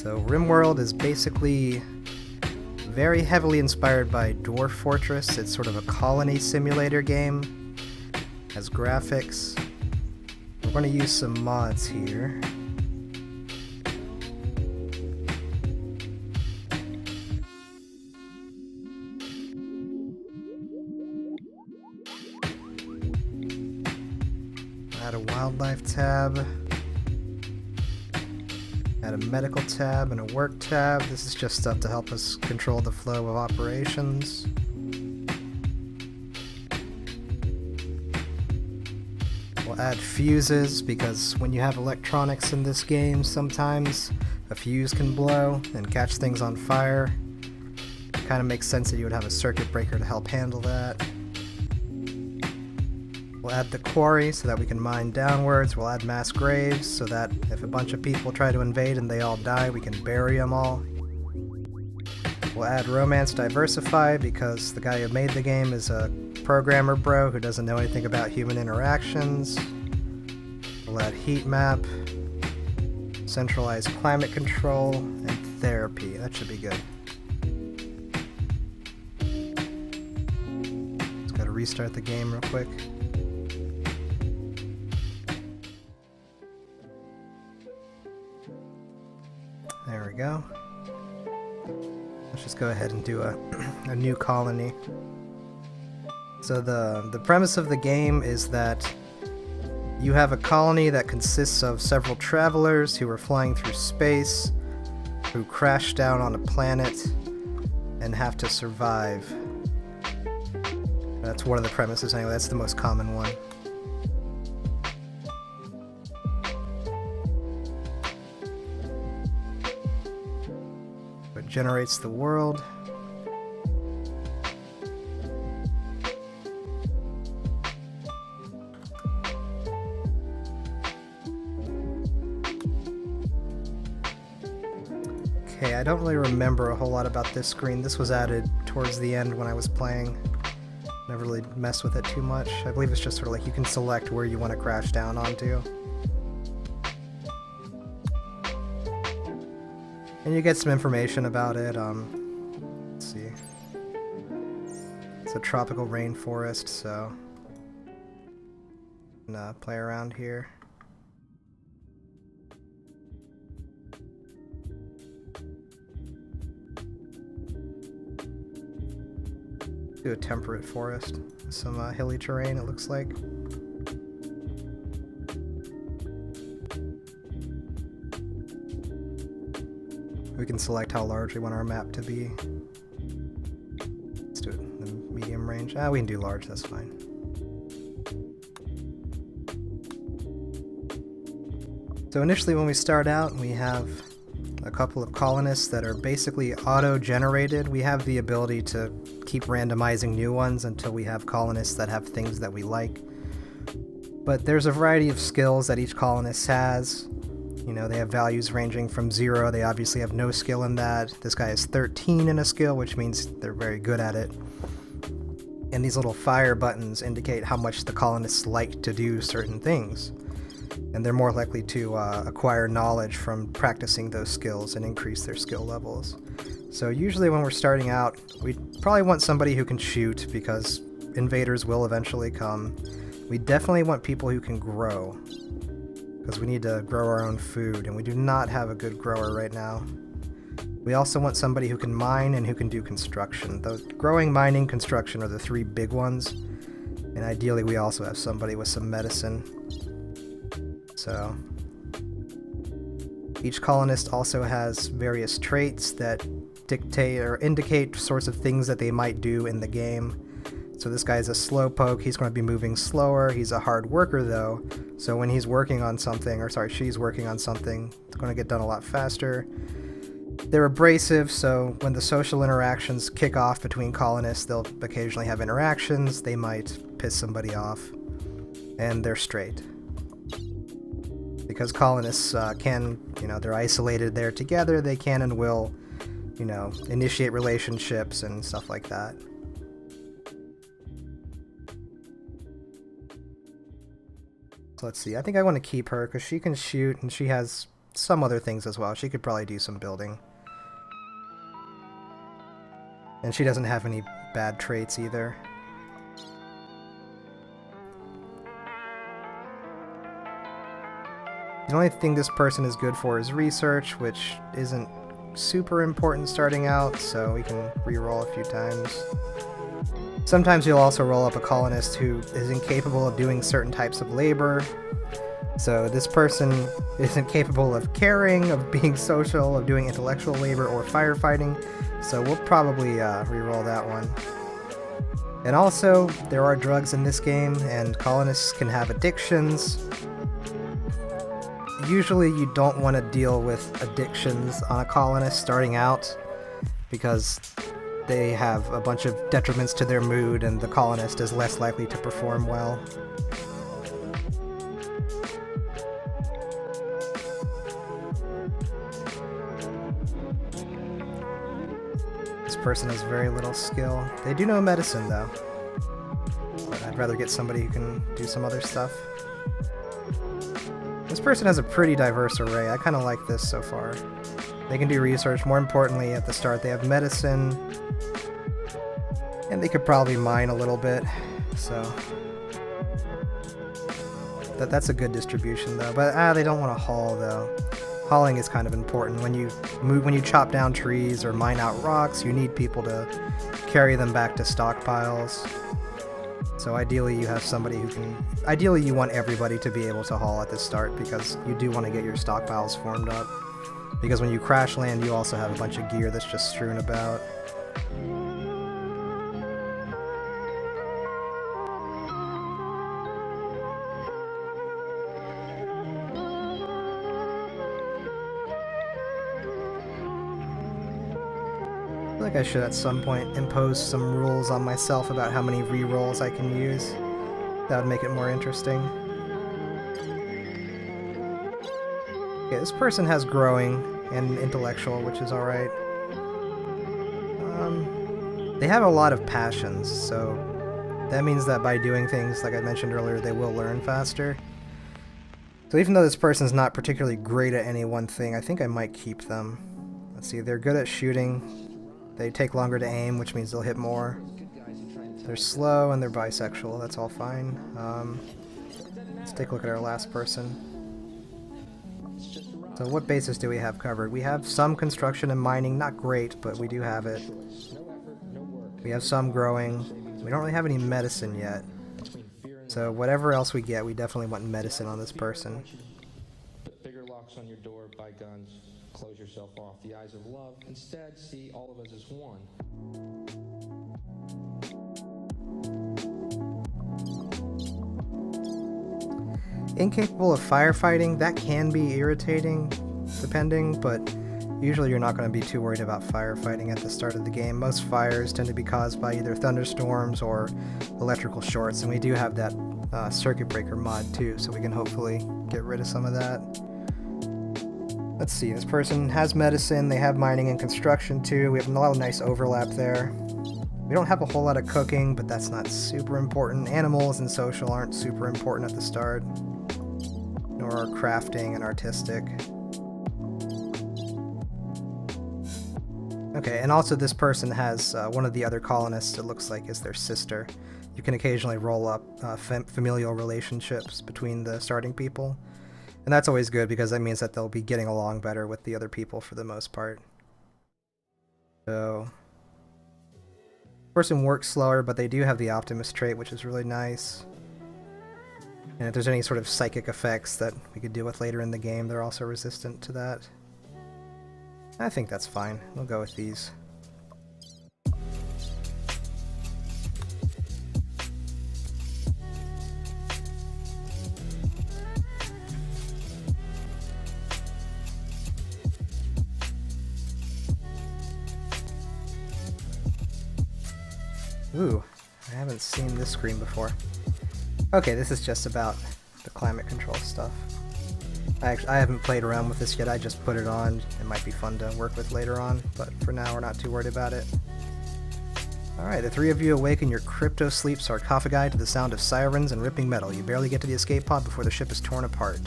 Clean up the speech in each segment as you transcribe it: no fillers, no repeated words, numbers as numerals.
So Rimworld is basically very heavily inspired by Dwarf Fortress. It's sort of a colony simulator game. Has graphics. We're going to use some mods here. Add a wildlife tab. Add a medical tab and a work tab. This is just stuff to help us control the flow of operations. We'll add fuses because when you have electronics in this game, sometimes a fuse can blow and catch things on fire. It kind of makes sense that you would have a circuit breaker to help handle that. We'll add the quarry so that we can mine downwards. We'll add mass graves so that if a bunch of people try to invade and they all die, we can bury them all. We'll add romance diversify because the guy who made the game is a programmer bro who doesn't know anything about human interactions. We'll add heat map, centralized climate control, and therapy. That should be good. Just gotta restart the game real quick. There we go. Let's just go ahead and do a new colony. So the premise of the game is that you have a colony that consists of several travelers who are flying through space, who crash down on a planet and have to survive. That's one of the premises anyway, that's the most common one. It generates the world. Okay, I don't really remember a whole lot about this screen. This was added towards the end when I was playing. Never really messed with it too much. I believe it's just sort of like you can select where you want to crash down onto. And you get some information about it. Let's see. It's a tropical rainforest, so I'm gonna play around here. Do a temperate forest. Some hilly terrain, it looks like. We can select how large we want our map to be. Let's do it in the medium range. We can do large, that's fine. So initially when we start out, we have a couple of colonists that are basically auto-generated. We have the ability to keep randomizing new ones until we have colonists that have things that we like. But there's a variety of skills that each colonist has. You know, they have values ranging from 0, they obviously have no skill in that. This guy has 13 in a skill, which means they're very good at it. And these little fire buttons indicate how much the colonists like to do certain things. And they're more likely to acquire knowledge from practicing those skills and increase their skill levels. So usually when we're starting out, we probably want somebody who can shoot because invaders will eventually come. We definitely want people who can grow, because we need to grow our own food, and we do not have a good grower right now. We also want somebody who can mine and who can do construction. Those growing, mining, construction are the three big ones, and ideally we also have somebody with some medicine. So each colonist also has various traits that dictate or indicate sorts of things that they might do in the game. So this guy's a slowpoke, he's going to be moving slower. He's a hard worker though, so when he's working on something, or sorry, she's working on something, it's going to get done a lot faster. They're abrasive, so when the social interactions kick off between colonists, they'll occasionally have interactions, they might piss somebody off. And they're straight. Because colonists can, you know, they're isolated there together, they can and will, you know, initiate relationships and stuff like that. So let's see, I think I want to keep her because she can shoot and she has some other things as well. She could probably do some building. And she doesn't have any bad traits either. The only thing this person is good for is research, which isn't super important starting out, so we can re-roll a few times. Sometimes you'll also roll up a colonist who is incapable of doing certain types of labor. So this person isn't capable of caring, of being social, of doing intellectual labor, or firefighting, so we'll probably re-roll that one. And also, there are drugs in this game, and colonists can have addictions. Usually you don't want to deal with addictions on a colonist starting out, because they have a bunch of detriments to their mood, and the colonist is less likely to perform well. This person has very little skill. They do know medicine, though. But I'd rather get somebody who can do some other stuff. This person has a pretty diverse array. I kind of like this so far. They can do research. More importantly, at the start, they have medicine. And they could probably mine a little bit. So that's a good distribution, though. But they don't want to haul, though. Hauling is kind of important. When you chop down trees or mine out rocks, you need people to carry them back to stockpiles. So ideally you have somebody who can... Ideally you want everybody to be able to haul at the start, because you do want to get your stockpiles formed up. Because when you crash land, you also have a bunch of gear that's just strewn about. I feel like I should at some point impose some rules on myself about how many re-rolls I can use. That would make it more interesting. Okay, this person has growing and intellectual, which is alright. They have a lot of passions, so that means that by doing things, like I mentioned earlier, they will learn faster. So even though this person's not particularly great at any one thing, I think I might keep them. Let's see, they're good at shooting. They take longer to aim, which means they'll hit more. They're slow and they're bisexual, that's all fine. Let's take a look at our last person. So what bases do we have covered? We have some construction and mining, not great, but we do have it. We have some growing. We don't really have any medicine yet. So whatever else we get, we definitely want medicine on this person. Put bigger locks on your door, buy guns, close yourself off the eyes of love. Instead, see all of us as one. Incapable of firefighting, that can be irritating, depending, but usually you're not going to be too worried about firefighting at the start of the game. Most fires tend to be caused by either thunderstorms or electrical shorts, and we do have that circuit breaker mod too, so we can hopefully get rid of some of that. Let's see, this person has medicine, they have mining and construction too. We have a lot of nice overlap there. We don't have a whole lot of cooking, but that's not super important. Animals and social aren't super important at the start, nor are crafting and artistic. Okay, and also this person has one of the other colonists, it looks like, is their sister. You can occasionally roll up familial relationships between the starting people. And that's always good, because that means that they'll be getting along better with the other people for the most part. So, person works slower, but they do have the optimist trait, which is really nice. And if there's any sort of psychic effects that we could deal with later in the game, they're also resistant to that. I think that's fine. We'll go with these. Ooh, I haven't seen this screen before. Okay, this is just about the climate control stuff. I haven't played around with this yet, I just put it on. It might be fun to work with later on, but for now we're not too worried about it. Alright, the three of you awaken your crypto-sleep sarcophagi to the sound of sirens and ripping metal. You barely get to the escape pod before the ship is torn apart.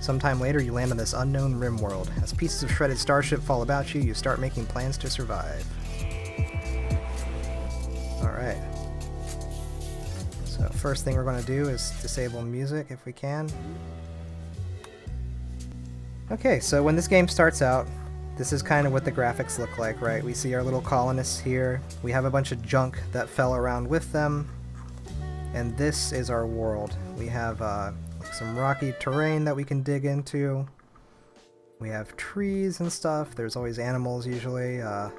Sometime later, you land on this unknown Rimworld. As pieces of shredded starship fall about you, you start making plans to survive. Alright. So first thing we're going to do is disable music if we can. Okay, so when this game starts out, this is kind of what the graphics look like, right? We see our little colonists here. We have a bunch of junk that fell around with them. And this is our world. We have some rocky terrain that we can dig into. We have trees and stuff. There's always animals usually. And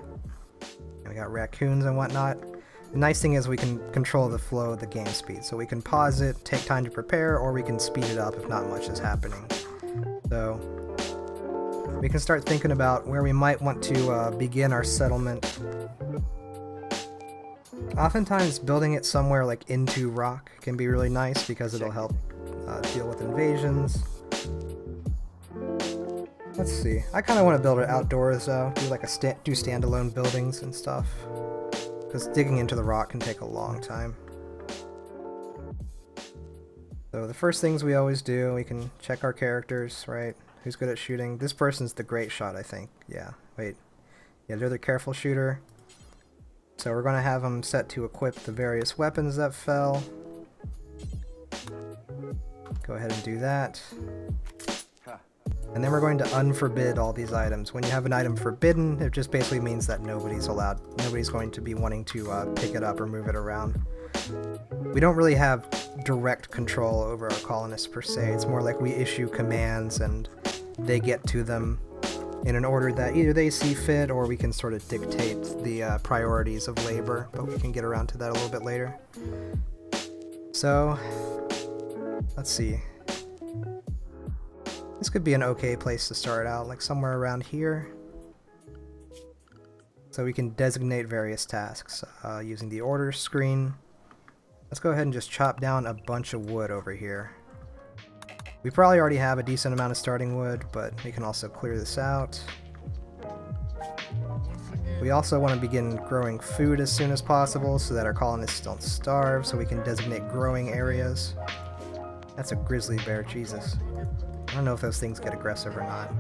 we got raccoons and whatnot. The nice thing is we can control the flow of the game speed. So we can pause it, take time to prepare, or we can speed it up if not much is happening. So we can start thinking about where we might want to begin our settlement. Oftentimes building it somewhere like into rock can be really nice because it'll help deal with invasions. Let's see. I kind of want to build it outdoors though. Do like do standalone buildings and stuff. Because digging into the rock can take a long time. So the first things we always do, we can check our characters, right? Who's good at shooting? This person's the great shot, I think. Yeah, wait. Yeah, they're the careful shooter. So we're going to have them set to equip the various weapons that fell. Go ahead and do that. And then we're going to unforbid all these items. When you have an item forbidden, it just basically means that nobody's going to be wanting to pick it up or move it around. We don't really have direct control over our colonists per se. It's more like we issue commands and they get to them in an order that either they see fit or we can sort of dictate the priorities of labor, but we can get around to that a little bit later. So, let's see. This could be an okay place to start out, like somewhere around here. So we can designate various tasks using the orders screen. Let's go ahead and just chop down a bunch of wood over here. We probably already have a decent amount of starting wood, but we can also clear this out. We also want to begin growing food as soon as possible so that our colonists don't starve, so we can designate growing areas. That's a grizzly bear, Jesus. I don't know if those things get aggressive or not.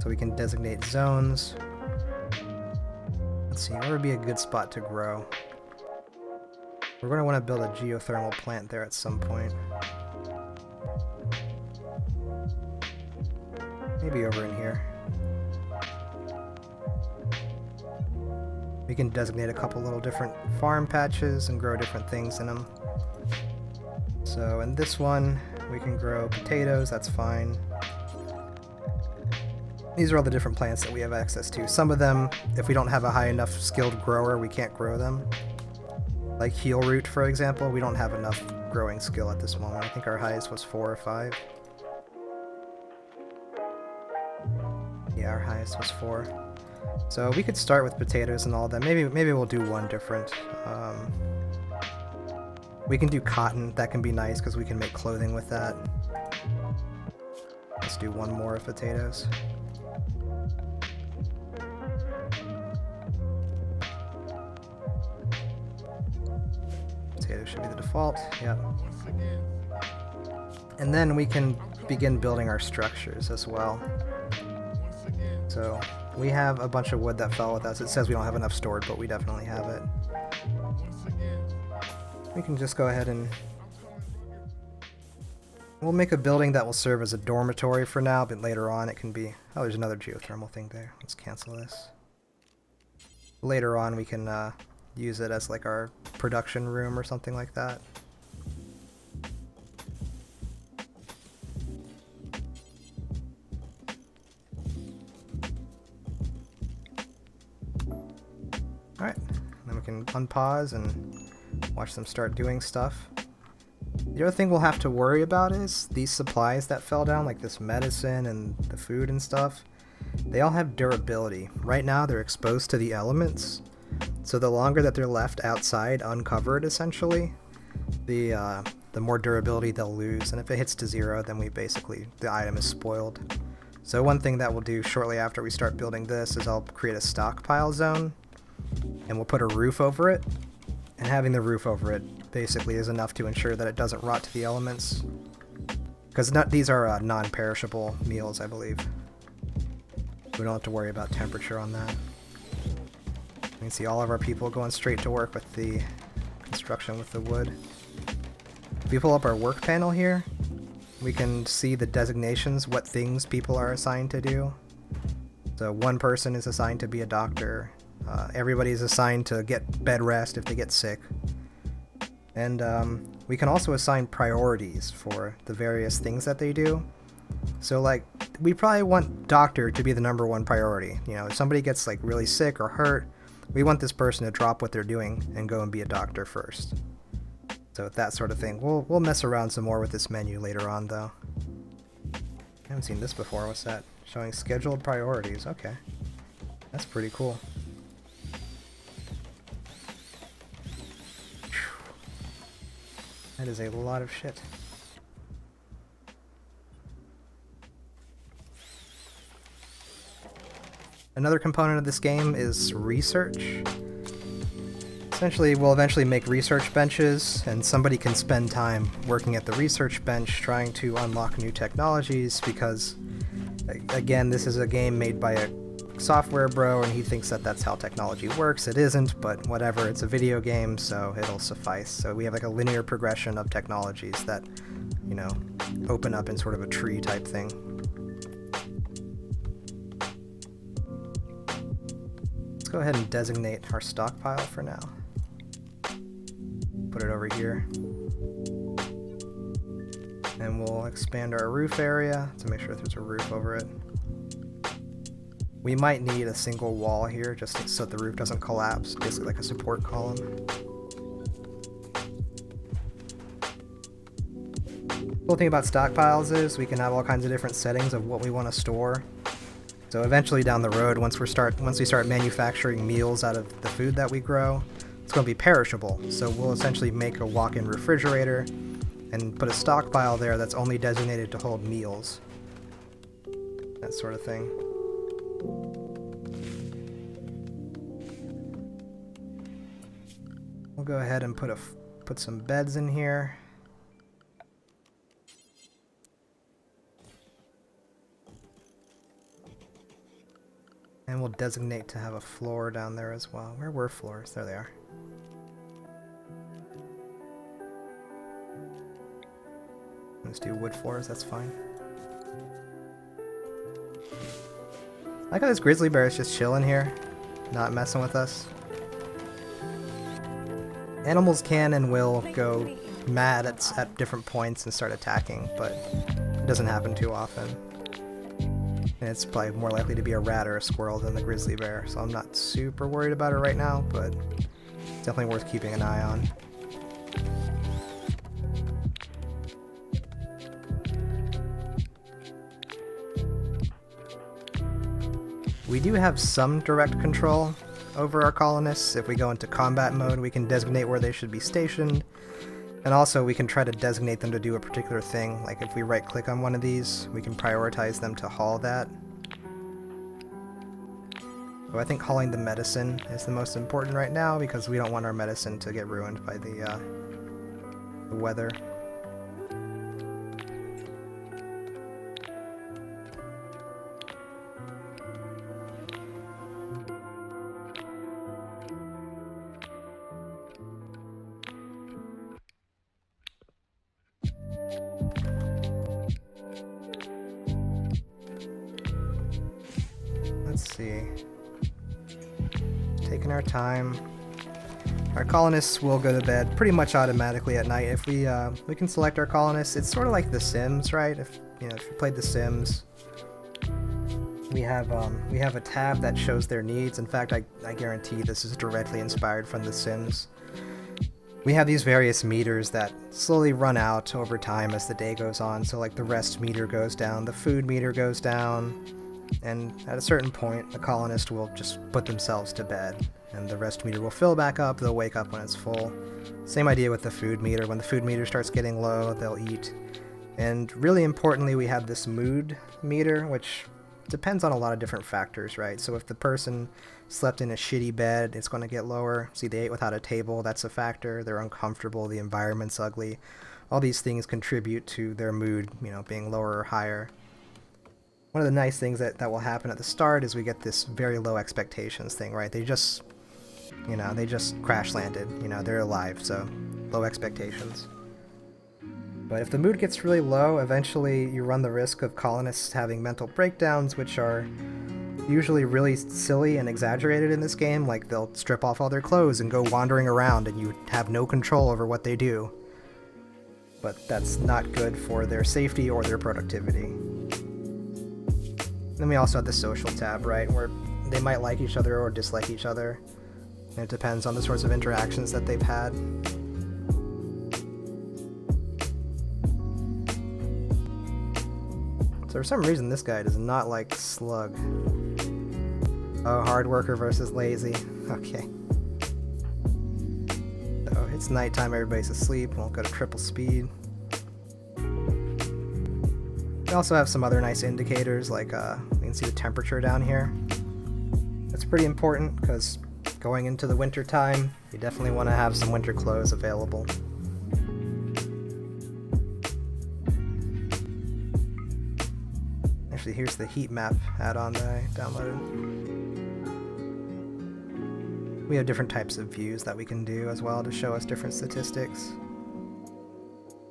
So we can designate zones. Let's see, where would be a good spot to grow? We're going to want to build a geothermal plant there at some point. Maybe over in here. We can designate a couple little different farm patches and grow different things in them. So in this one, we can grow potatoes, that's fine. These are all the different plants that we have access to. Some of them, if we don't have a high enough skilled grower, we can't grow them. Like heel root, for example, we don't have enough growing skill at this moment. I think our highest was 4 or 5. Yeah, our highest was 4. So we could start with potatoes and all that. Maybe we'll do one different. We can do cotton. That can be nice because we can make clothing with that. Let's do one more of potatoes. Potatoes should be the default. Yep. And then we can begin building our structures as well. So we have a bunch of wood that fell with us. It says we don't have enough stored, but we definitely have it. We can just go ahead and we'll make a building that will serve as a dormitory for now, but later on it can be... Oh, there's another geothermal thing there. Let's cancel this. Later on we can use it as like our production room or something like that. Alright, then we can unpause and watch them start doing stuff. The other thing we'll have to worry about is these supplies that fell down, like this medicine and the food and stuff. They all have durability. Right now they're exposed to the elements, so the longer that they're left outside uncovered, essentially, the more durability they'll lose. And if it hits to 0, then the item is spoiled. So one thing that we'll do shortly after we start building this is I'll create a stockpile zone, and we'll put a roof over it. And having the roof over it basically is enough to ensure that it doesn't rot to the elements. Because these are non-perishable meals, I believe. We don't have to worry about temperature on that. You can see all of our people going straight to work with the construction with the wood. If we pull up our work panel here, we can see the designations, what things people are assigned to do. So one person is assigned to be a doctor. Everybody is assigned to get bed rest if they get sick. And we can also assign priorities for the various things that they do. So like, we probably want doctor to be the #1 priority. You know, if somebody gets like really sick or hurt, we want this person to drop what they're doing and go and be a doctor first. So that sort of thing. We'll mess around some more with this menu later on though. I haven't seen this before. What's that? Showing scheduled priorities. Okay. That's pretty cool. That is a lot of shit. Another component of this game is research. Essentially, we'll eventually make research benches, and somebody can spend time working at the research bench trying to unlock new technologies because, again, this is a game made by a software bro, and he thinks that that's how technology works. It isn't, but whatever, it's a video game, so it'll suffice. So we have like a linear progression of technologies that, you know, open up in sort of a tree type thing. Let's go ahead and designate our stockpile for now. Put it over here. And we'll expand our roof area to make sure there's a roof over it. We might need a single wall here just so the roof doesn't collapse, basically like a support column. Cool thing about stockpiles is we can have all kinds of different settings of what we want to store. So eventually down the road, once we start manufacturing meals out of the food that we grow, it's going to be perishable. So we'll essentially make a walk-in refrigerator and put a stockpile there that's only designated to hold meals. That sort of thing. We'll go ahead and put some beds in here. And we'll designate to have a floor down there as well. Where were floors? There they are. Let's do wood floors, that's fine. I like how this grizzly bear is just chilling here, not messing with us. Animals can and will go mad at different points and start attacking, but it doesn't happen too often. And it's probably more likely to be a rat or a squirrel than the grizzly bear, so I'm not super worried about it right now, but it's definitely worth keeping an eye on. We do have some direct control over our colonists. If we go into combat mode, we can designate where they should be stationed, and also we can try to designate them to do a particular thing. Like if we right click on one of these, we can prioritize them to haul that. So I think hauling the medicine is the most important right now because we don't want our medicine to get ruined by the weather. Let's see. Taking our time. Our colonists will go to bed pretty much automatically at night. If we can select our colonists, it's sort of like The Sims, right? If you played The Sims, we have a tab that shows their needs. In fact, I guarantee this is directly inspired from The Sims. We have these various meters that slowly run out over time as the day goes on. So like the rest meter goes down, the food meter goes down, and at a certain point, the colonist will just put themselves to bed, and the rest meter will fill back up. They'll wake up when it's full. Same idea with the food meter. When the food meter starts getting low, they'll eat. And really importantly, we have this mood meter, which depends on a lot of different factors, right? So if the person slept in a shitty bed, it's going to get lower. See, they ate without a table, that's a factor. They're uncomfortable, the environment's ugly. All these things contribute to their mood, being lower or higher. One of the nice things that will happen at the start is we get this very low expectations thing, right? They just, they just crash landed. They're alive, so low expectations. But if the mood gets really low, eventually you run the risk of colonists having mental breakdowns, which are usually really silly and exaggerated in this game. Like, they'll strip off all their clothes and go wandering around, and you have no control over what they do. But that's not good for their safety or their productivity. Then we also have the social tab, right, where they might like each other or dislike each other. And it depends on the sorts of interactions that they've had. So for some reason this guy does not like Slug. Oh, hard worker versus lazy. Okay. So it's nighttime, everybody's asleep, we'll go to triple speed. We also have some other nice indicators, like we can see the temperature down here. That's pretty important because going into the winter time, you definitely want to have some winter clothes available. Actually, here's the heat map add-on that I downloaded. We have different types of views that we can do as well to show us different statistics.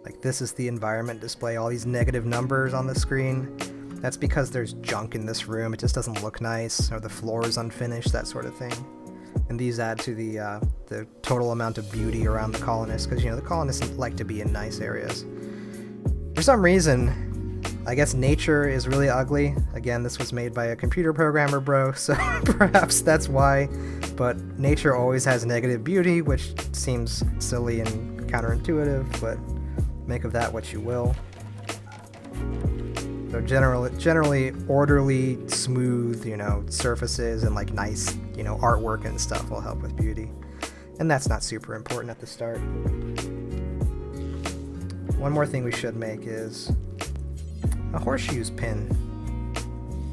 Like, this is the environment display, all these negative numbers on the screen. That's because there's junk in this room, it just doesn't look nice, or the floor is unfinished, that sort of thing. And these add to the total amount of beauty around the colonists, because the colonists like to be in nice areas. For some reason, I guess nature is really ugly. Again, this was made by a computer programmer, bro, so perhaps that's why. But nature always has negative beauty, which seems silly and counterintuitive, but make of that what you will. So generally orderly, smooth, surfaces and like nice, artwork and stuff will help with beauty. And that's not super important at the start. One more thing we should make is a horseshoes pin,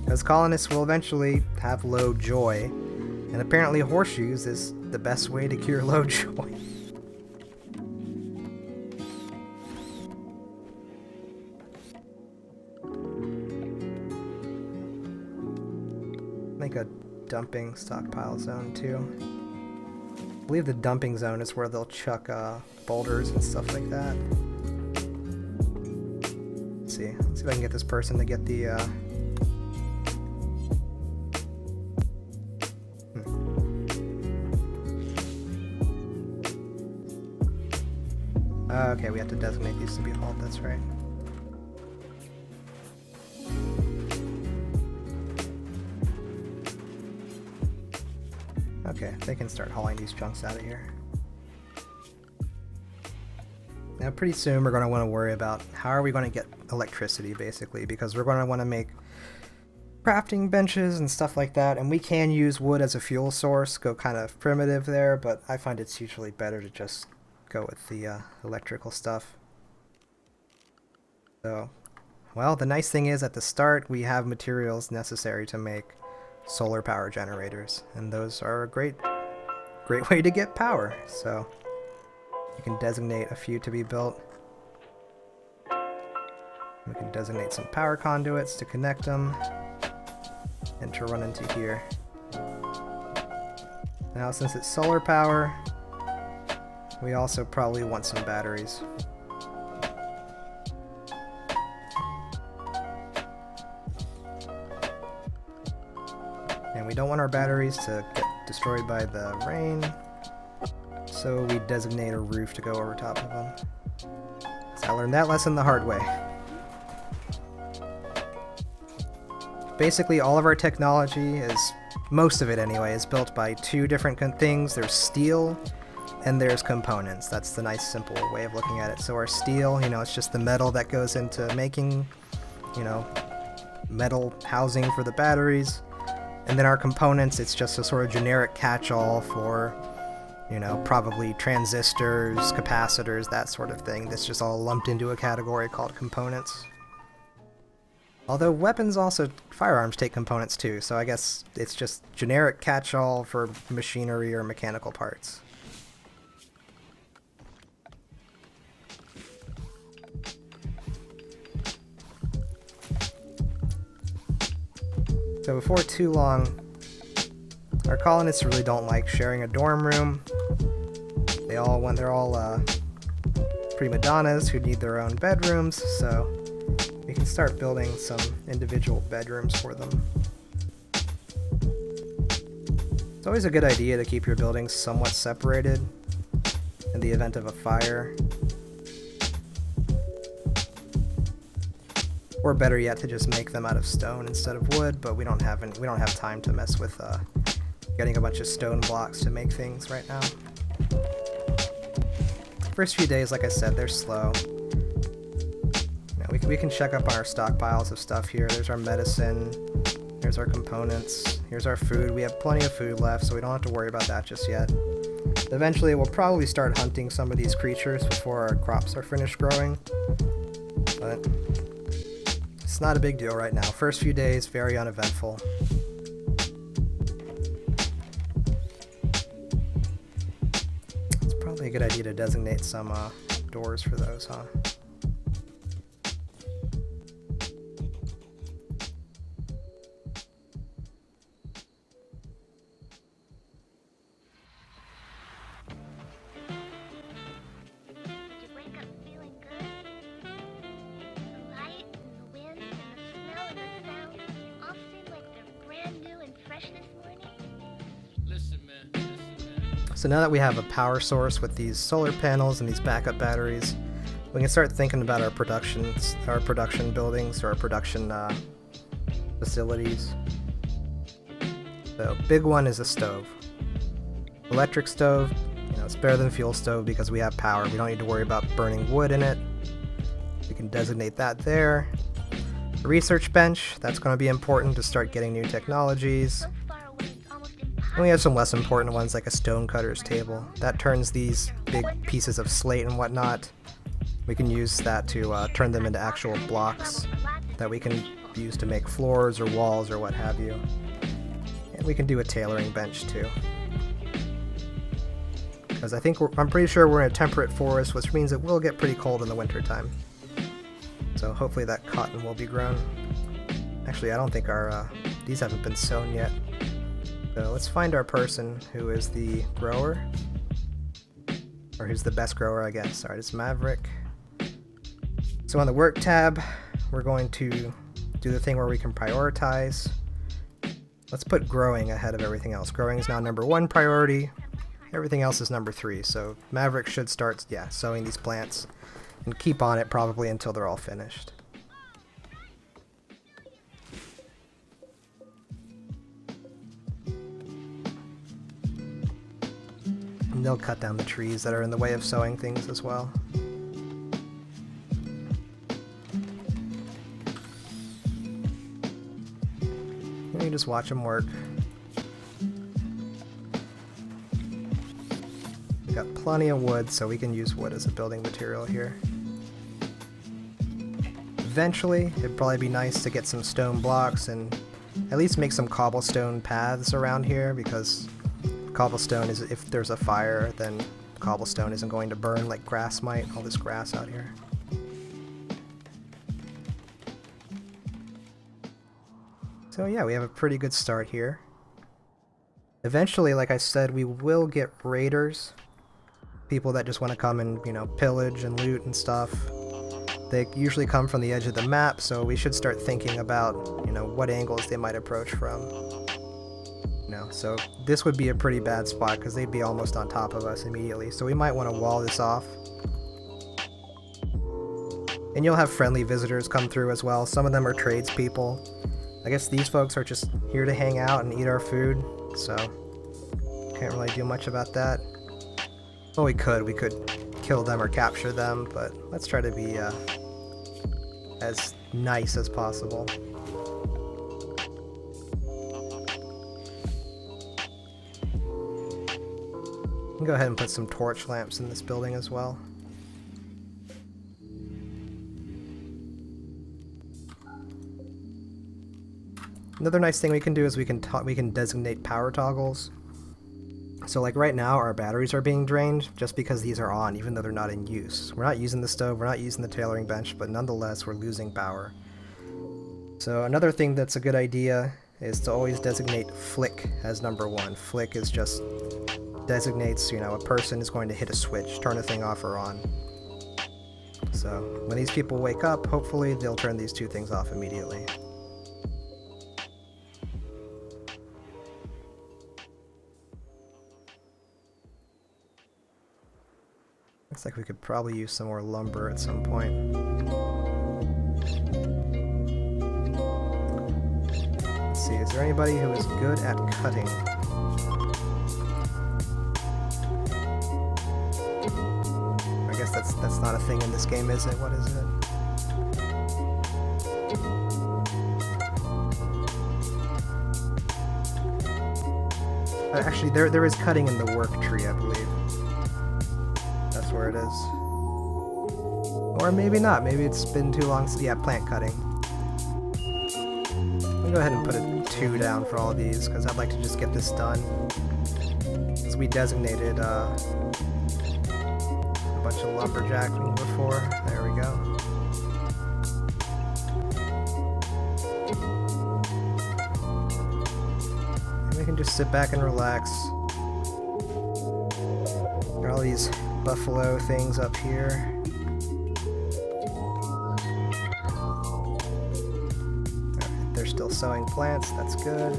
because colonists will eventually have low joy, and apparently horseshoes is the best way to cure low joy. Make a dumping stockpile zone too. I believe the dumping zone is where they'll chuck boulders and stuff like that. Let's see if I can get this person to get the Okay, we have to designate these to be hauled, that's right. Okay, they can start hauling these chunks out of here. Now pretty soon we're going to want to worry about how are we going to get electricity, basically, because we're going to want to make crafting benches and stuff like that, and we can use wood as a fuel source, go kind of primitive there, but I find it's usually better to just go with the electrical stuff. So, well, the nice thing is at the start we have materials necessary to make solar power generators, and those are a great way to get power. So you can designate a few to be built. We can designate some power conduits to connect them and to run into here. Now, since it's solar power, we also probably want some batteries. And we don't want our batteries to get destroyed by the rain, so we designate a roof to go over top of them. So I learned that lesson the hard way. Basically, all of our technology is, most of it anyway, is built by two different things. There's steel and there's components. That's the nice simple way of looking at it. So our steel, it's just the metal that goes into making, metal housing for the batteries. And then our components, it's just a sort of generic catch-all for, probably transistors, capacitors, that sort of thing. That's just all lumped into a category called components. Although weapons also, firearms take components too, so I guess it's just generic catch-all for machinery or mechanical parts. So before too long, our colonists really don't like sharing a dorm room. They're all prima donnas who need their own bedrooms, so we can start building some individual bedrooms for them. It's always a good idea to keep your buildings somewhat separated in the event of a fire. Or better yet, to just make them out of stone instead of wood, but we don't have time to mess with getting a bunch of stone blocks to make things right now. First few days, like I said, they're slow. We can check up on our stockpiles of stuff here. There's our medicine, here's our components, here's our food. We have plenty of food left, so we don't have to worry about that just yet. Eventually, we'll probably start hunting some of these creatures before our crops are finished growing, but it's not a big deal right now. First few days, very uneventful. It's probably a good idea to designate some doors for those, huh? So now that we have a power source with these solar panels and these backup batteries, we can start thinking about our production buildings, or our production facilities. So big one is a stove. Electric stove, it's better than fuel stove because we have power. We don't need to worry about burning wood in it. We can designate that there. A research bench, that's going to be important to start getting new technologies. And we have some less important ones like a stonecutter's table. That turns these big pieces of slate and whatnot. We can use that to turn them into actual blocks that we can use to make floors or walls or what have you. And we can do a tailoring bench too. Because I'm pretty sure we're in a temperate forest, which means it will get pretty cold in the wintertime. So hopefully that cotton will be grown. Actually, I don't think these haven't been sown yet. So let's find our person who is the grower. Or who's the best grower, I guess. Alright, it's Maverick. So on the work tab, we're going to do the thing where we can prioritize. Let's put growing ahead of everything else. Growing is now number 1 priority. Everything else is number 3. So Maverick should start, sowing these plants and keep on it probably until they're all finished. And they'll cut down the trees that are in the way of sowing things as well. And you just watch them work. We got plenty of wood, so we can use wood as a building material here. Eventually, it'd probably be nice to get some stone blocks and at least make some cobblestone paths around here, because cobblestone is, if there's a fire, then cobblestone isn't going to burn like grass might, all this grass out here. So yeah, we have a pretty good start here. Eventually, like I said, we will get raiders. People that just want to come and, pillage and loot and stuff. They usually come from the edge of the map, so we should start thinking about, what angles they might approach from. So this would be a pretty bad spot because they'd be almost on top of us immediately. So we might want to wall this off. And you'll have friendly visitors come through as well. Some of them are tradespeople. I guess these folks are just here to hang out and eat our food, so can't really do much about that. Well, we could kill them or capture them, but let's try to be as nice as possible. We can go ahead and put some torch lamps in this building as well. Another nice thing we can do is we can designate power toggles. So like right now our batteries are being drained just because these are on, even though they're not in use. We're not using the stove, we're not using the tailoring bench, but nonetheless we're losing power. So another thing that's a good idea is to always designate flick as number 1. Flick is just designates, you know, a person is going to hit a switch, turn a thing off or on. So when these people wake up, hopefully they'll turn these two things off immediately. Looks like we could probably use some more lumber at some point. Let's see, is there anybody who is good at cutting? I guess that's not a thing in this game, is it? What is it? Actually, there is cutting in the work tree, I believe. That's where it is. Or maybe not. Maybe it's been too long. Yeah, plant cutting. I'll go ahead and put a 2 down for all of these, because I'd like to just get this done. Because we designated a bunch of lumberjacks before. There we go. And we can just sit back and relax. Got all these buffalo things up here. They're still sowing plants, that's good.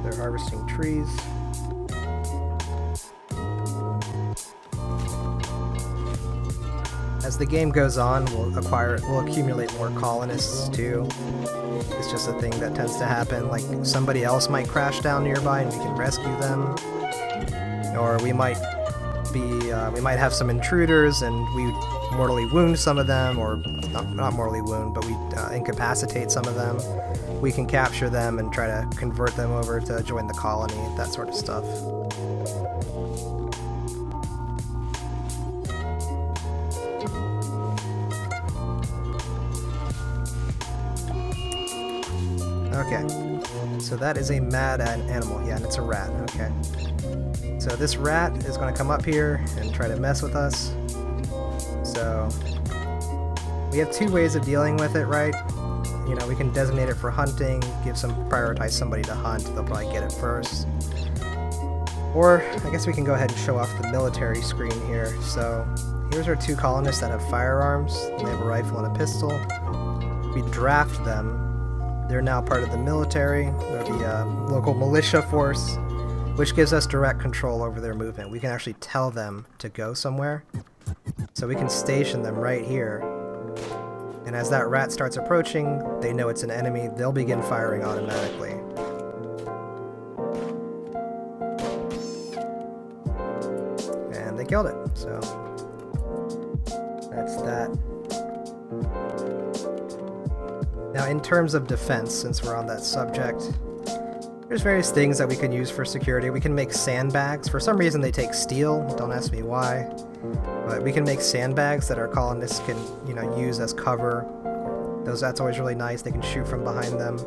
They're harvesting trees. As the game goes on, we'll accumulate more colonists too. It's just a thing that tends to happen, like somebody else might crash down nearby and we can rescue them. Or we might have some intruders and we mortally wound some of them, or not mortally wound, but we incapacitate some of them. We can capture them and try to convert them over to join the colony, that sort of stuff. Okay, so that is a mad animal, yeah, and it's a rat, okay. So this rat is going to come up here and try to mess with us. So we have 2 ways of dealing with it, right? You know, we can designate it for hunting, prioritize somebody to hunt, they'll probably get it first. Or I guess we can go ahead and show off the military screen here. So here's our 2 colonists that have firearms. They have a rifle and a pistol. We draft them. They're now part of the military, or the local militia force, which gives us direct control over their movement. We can actually tell them to go somewhere. So we can station them right here. And as that rat starts approaching, they know it's an enemy, they'll begin firing automatically. And they killed it, so that's that. Now in terms of defense, since we're on that subject, there's various things that we can use for security. We can make sandbags. For some reason they take steel, don't ask me why. But we can make sandbags that our colonists can, you know, use as cover. That's always really nice. They can shoot from behind them.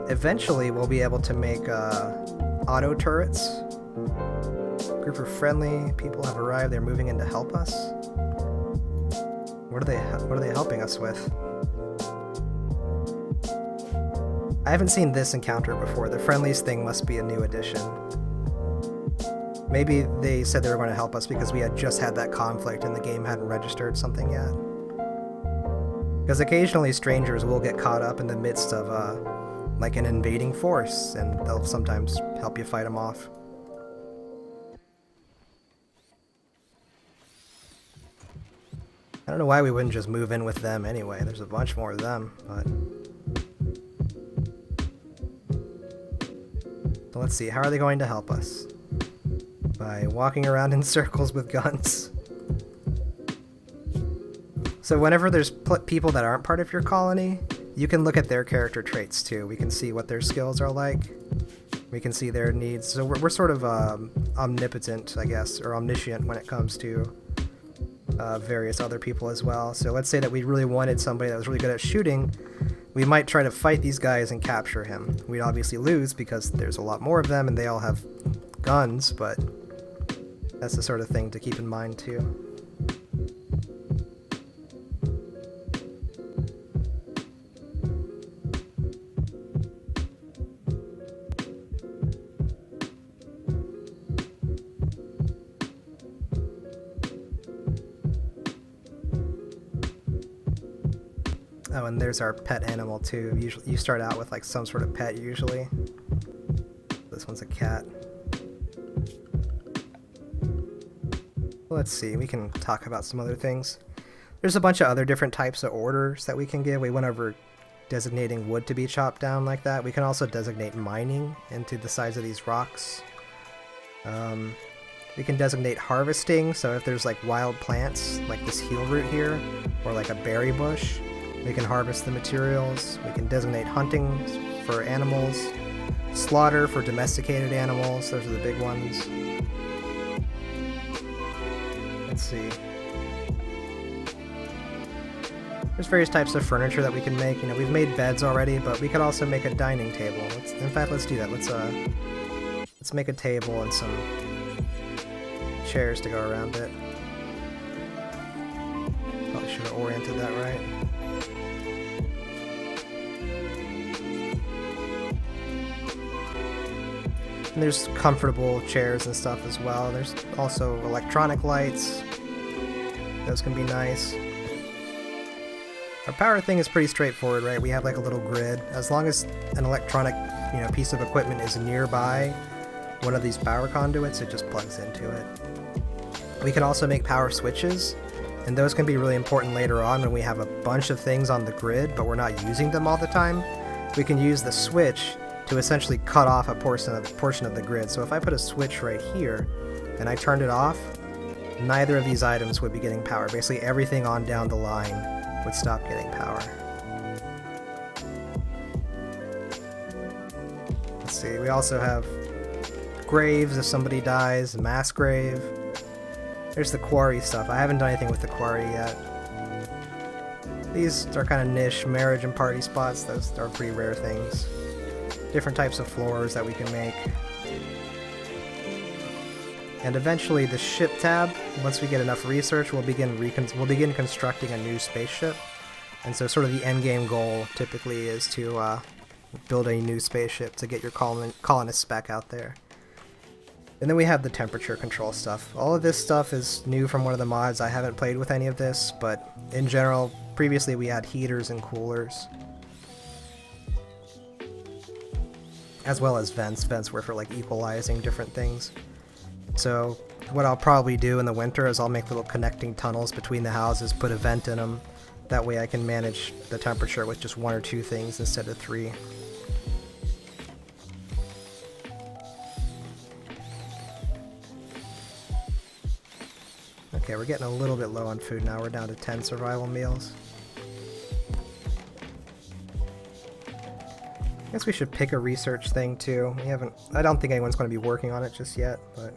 Eventually we'll be able to make auto turrets. Group of friendly people have arrived. They're moving in to help us. What are they helping us with? I haven't seen this encounter before. The friendlies thing must be a new addition. Maybe they said they were going to help us because we had just had that conflict and the game hadn't registered something yet. Because occasionally strangers will get caught up in the midst of like an invading force, and they'll sometimes help you fight them off. I don't know why we wouldn't just move in with them anyway. There's a bunch more of them, but... Let's see, how are they going to help us? By walking around in circles with guns. So whenever there's people that aren't part of your colony, you can look at their character traits too. We can see what their skills are like. We can see their needs. So we're sort of omnipotent, I guess, or omniscient when it comes to various other people as well. So let's say that we really wanted somebody that was really good at shooting. we might try to fight these guys and capture him. We'd obviously lose because there's a lot more of them and they all have guns, but that's the sort of thing to keep in mind too. Oh, and there's our pet animal too. Usually, you start out with like some sort of pet usually. This one's a cat. Let's see, we can talk about some other things. There's a bunch of other different types of orders that we can give. We went over designating wood to be chopped down like that. We can also designate mining into the size of these rocks. We can designate harvesting, so if there's like wild plants, like this heel root here, or like a berry bush, we can harvest the materials. We can designate hunting for animals, slaughter for domesticated animals, those are the big ones. Let's see. There's various types of furniture that we can make. You know, we've made beds already, but we could also make a dining table. In fact, let's do that. Let's make a table and some chairs to go around it. Probably should have oriented that right. And there's comfortable chairs and stuff as well. There's also electronic lights. Those can be nice. Our power thing is pretty straightforward, right? We have like a little grid. As long as an electronic, piece of equipment is nearby one of these power conduits, it just plugs into it. We can also make power switches, and those can be really important later on when we have a bunch of things on the grid, but we're not using them all the time. We can use the switch to essentially cut off a portion of the grid. So if I put a switch right here and I turned it off, neither of these items would be getting power. Basically everything on down the line would stop getting power. Let's see, we also have graves if somebody dies, a mass grave. There's the quarry stuff. I haven't done anything with the quarry yet. These are kind of niche marriage and party spots. Those are pretty rare things. Different types of floors that we can make. And eventually the ship tab, once we get enough research, we'll begin constructing a new spaceship. And so sort of the end game goal typically is to build a new spaceship to get your colonists back out there. And then we have the temperature control stuff. All of this stuff is new from one of the mods. I haven't played with any of this, but in general, previously we had heaters and coolers. As well as vents. Vents were for like equalizing different things. So what I'll probably do in the winter is I'll make little connecting tunnels between the houses, put a vent in them. That way I can manage the temperature with just one or two things instead of three. Okay, we're getting a little bit low on food now. We're down to 10 survival meals. I guess we should pick a research thing too. I don't think anyone's going to be working on it just yet, but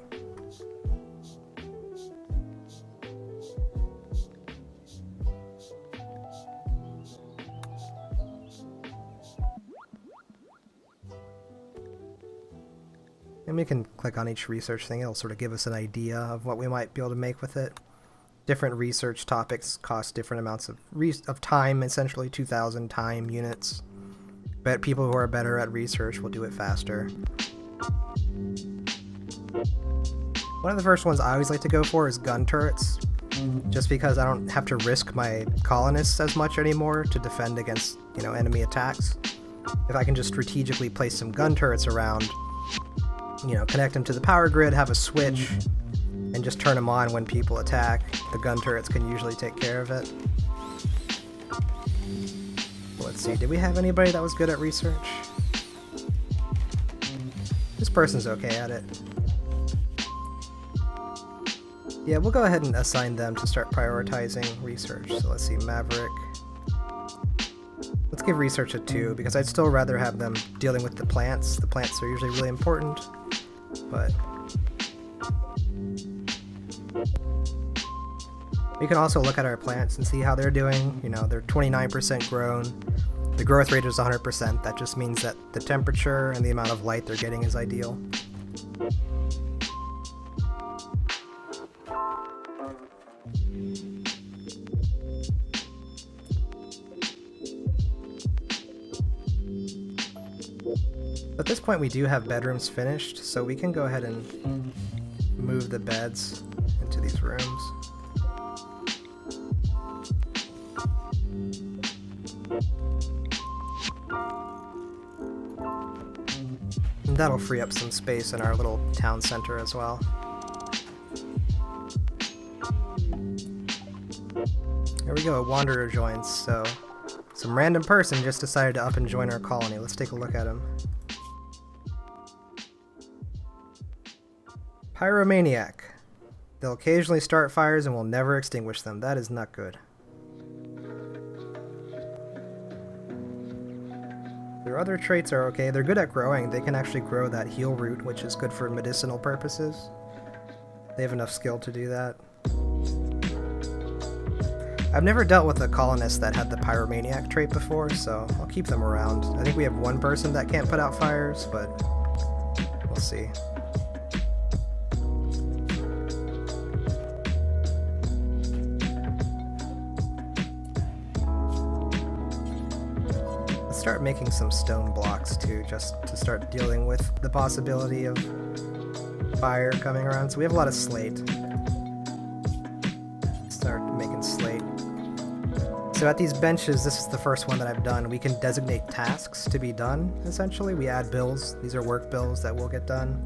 and we can click on each research thing. It'll sort of give us an idea of what we might be able to make with it. Different research topics cost different amounts of time, essentially 2,000 time units. But people who are better at research will do it faster. One of the first ones I always like to go for is gun turrets, just because I don't have to risk my colonists as much anymore to defend against, enemy attacks. If I can just strategically place some gun turrets around, connect them to the power grid, have a switch, and just turn them on when people attack, the gun turrets can usually take care of it. Let's see, did we have anybody that was good at research? This person's okay at it. Yeah, we'll go ahead and assign them to start prioritizing research. So let's see, Maverick. Let's give research a 2, because I'd still rather have them dealing with the plants. The plants are usually really important, but we can also look at our plants and see how they're doing. They're 29% grown. The growth rate is 100%. That just means that the temperature and the amount of light they're getting is ideal. At this point we do have bedrooms finished, so we can go ahead and move the beds into these rooms. And that'll free up some space in our little town center as well. Here we go, a wanderer joins, so some random person just decided to up and join our colony. Let's take a look at him. Pyromaniac. They'll occasionally start fires and will never extinguish them. That is not good. Their other traits are okay. They're good at growing. They can actually grow that heal root, which is good for medicinal purposes. They have enough skill to do that. I've never dealt with a colonist that had the Pyromaniac trait before, so I'll keep them around. I think we have one person that can't put out fires, but we'll see. Start making some stone blocks too, just to start dealing with the possibility of fire coming around. So we have a lot of slate. Start making slate. So at these benches, this is the first one that I've done. We can designate tasks to be done, essentially. We add bills. These are work bills that will get done.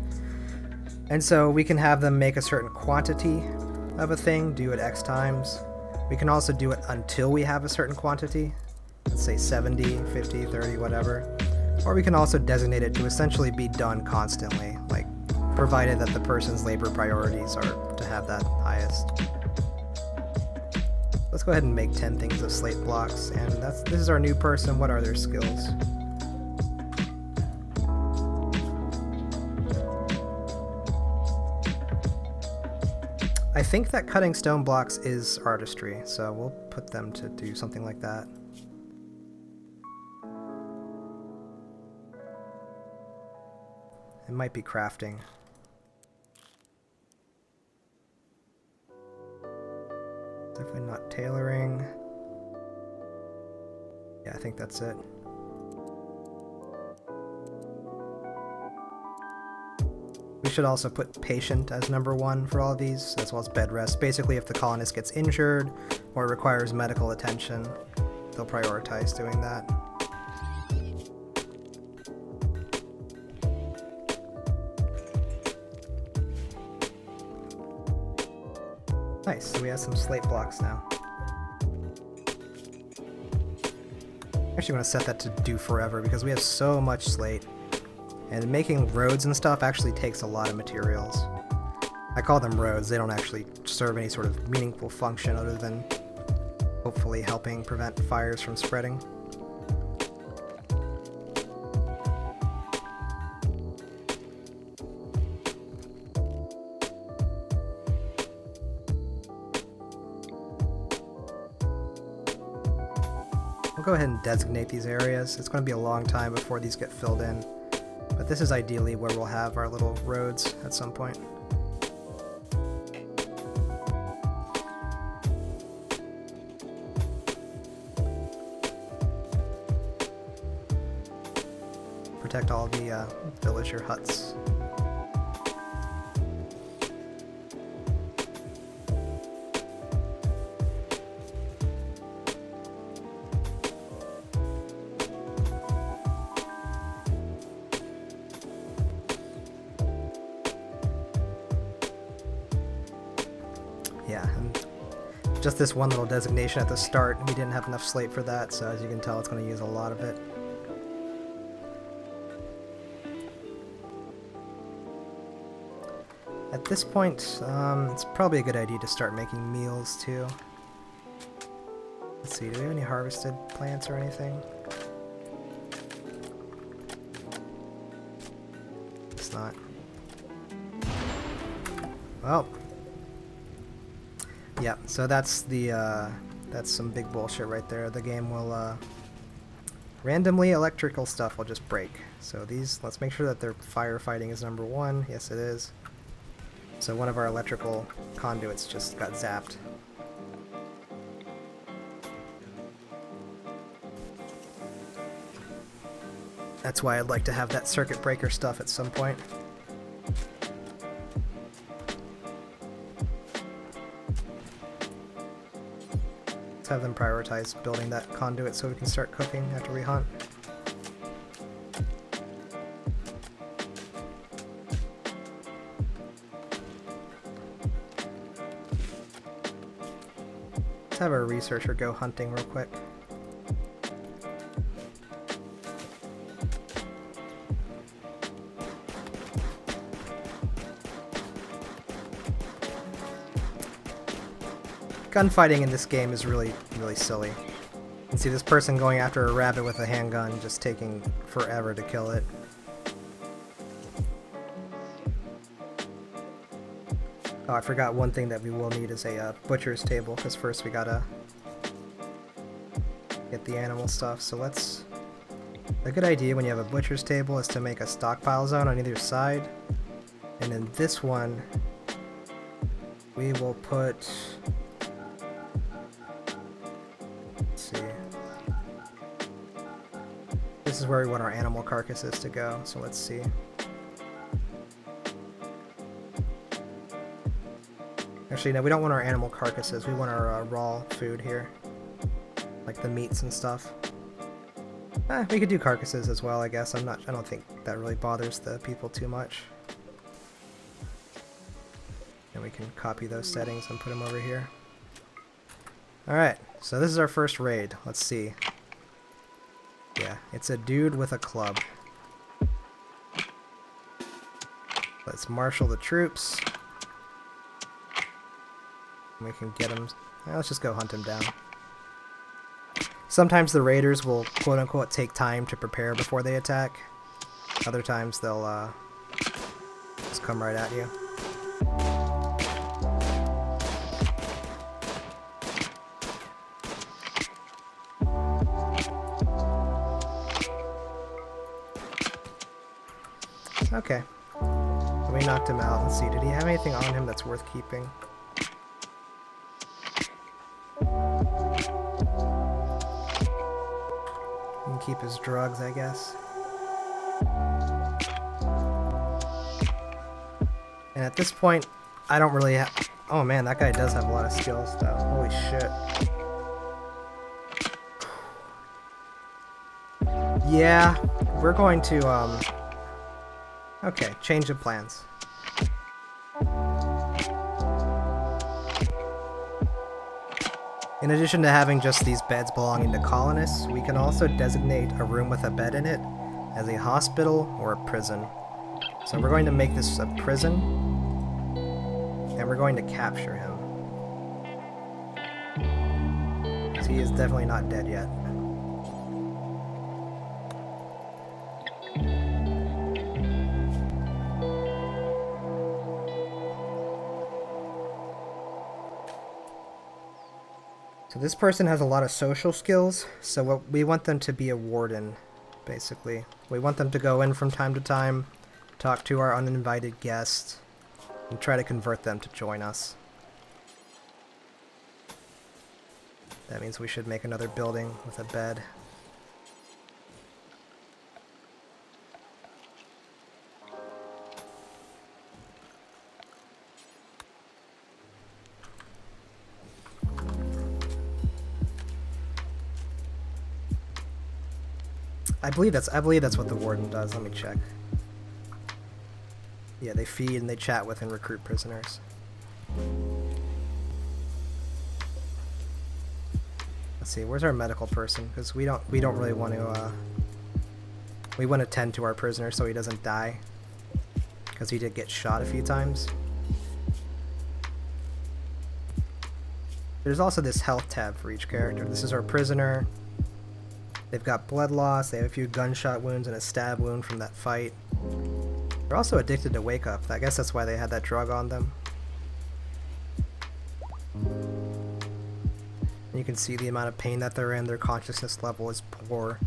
And so we can have them make a certain quantity of a thing, do it X times. We can also do it until we have a certain quantity. Let's say 70, 50, 30, whatever. Or we can also designate it to essentially be done constantly, like provided that the person's labor priorities are to have that highest. Let's go ahead and make 10 things of slate blocks, and this is our new person. What are their skills? I think that cutting stone blocks is artistry, so we'll put them to do something like that. It might be crafting. Definitely not tailoring. Yeah, I think that's it. We should also put patient as number 1 for all of these, as well as bed rest. Basically, if the colonist gets injured or requires medical attention, they'll prioritize doing that. Nice, so we have some slate blocks now. Actually, I'm going to set that to do forever because we have so much slate. And making roads and stuff actually takes a lot of materials. I call them roads. They don't actually serve any sort of meaningful function other than hopefully helping prevent fires from spreading. We'll go ahead and designate these areas. It's going to be a long time before these get filled in, but this is ideally where we'll have our little roads at some point. Protect all the villager huts. Yeah, and just this one little designation at the start, we didn't have enough slate for that, so as you can tell, it's going to use a lot of it. At this point, it's probably a good idea to start making meals too. Let's see, do we have any harvested plants or anything? It's not. Well. Yeah, so that's the that's some big bullshit right there. The game will Randomly, electrical stuff will just break. So these, let's make sure that their firefighting is number 1. Yes, it is. So one of our electrical conduits just got zapped. That's why I'd like to have that circuit breaker stuff at some point. Let's have them prioritize building that conduit so we can start cooking after we hunt. Let's have our researcher go hunting real quick. Gunfighting in this game is really silly. You can see this person going after a rabbit with a handgun, just taking forever to kill it. Oh, I forgot one thing that we will need is a butcher's table, because first we gotta get the animal stuff. So let's... A good idea when you have a butcher's table is to make a stockpile zone on either side. And in this one, we will put... Let's see. This is where we want our animal carcasses to go, so let's see. Actually, no, we don't want our animal carcasses. We want our raw food here, like the meats and stuff. We could do carcasses as well, I guess. I don't think that really bothers the people too much. And we can copy those settings and put them over here. Alright, so this is our first raid. Let's see. Yeah, it's a dude with a club. Let's marshal the troops. We can get him. Let's just go hunt him down. Sometimes the raiders will quote-unquote take time to prepare before they attack. Other times they'll just come right at you. Okay. We knocked him out. Let's see, did he have anything on him that's worth keeping? Keep his drugs, I guess. And at this point, I don't really have... Oh man, that guy does have a lot of skills, though. Holy shit. Yeah, we're going to, Okay, change of plans. In addition to having just these beds belonging to colonists, we can also designate a room with a bed in it as a hospital or a prison. So we're going to make this a prison, and we're going to capture him. So he is definitely not dead yet. So this person has a lot of social skills, so we want them to be a warden, basically. We want them to go in from time to time, talk to our uninvited guests, and try to convert them to join us. That means we should make another building with a bed. I believe that's what the warden does. Let me check. Yeah, they feed and they chat with and recruit prisoners. Let's see, where's our medical person? Because we don't really want to we want to tend to our prisoner so he doesn't die. Because he did get shot a few times. There's also this health tab for each character. This is our prisoner. They've got blood loss, they have a few gunshot wounds and a stab wound from that fight. They're also addicted to Wake Up. I guess that's why they had that drug on them. And you can see the amount of pain that they're in. Their consciousness level is poor.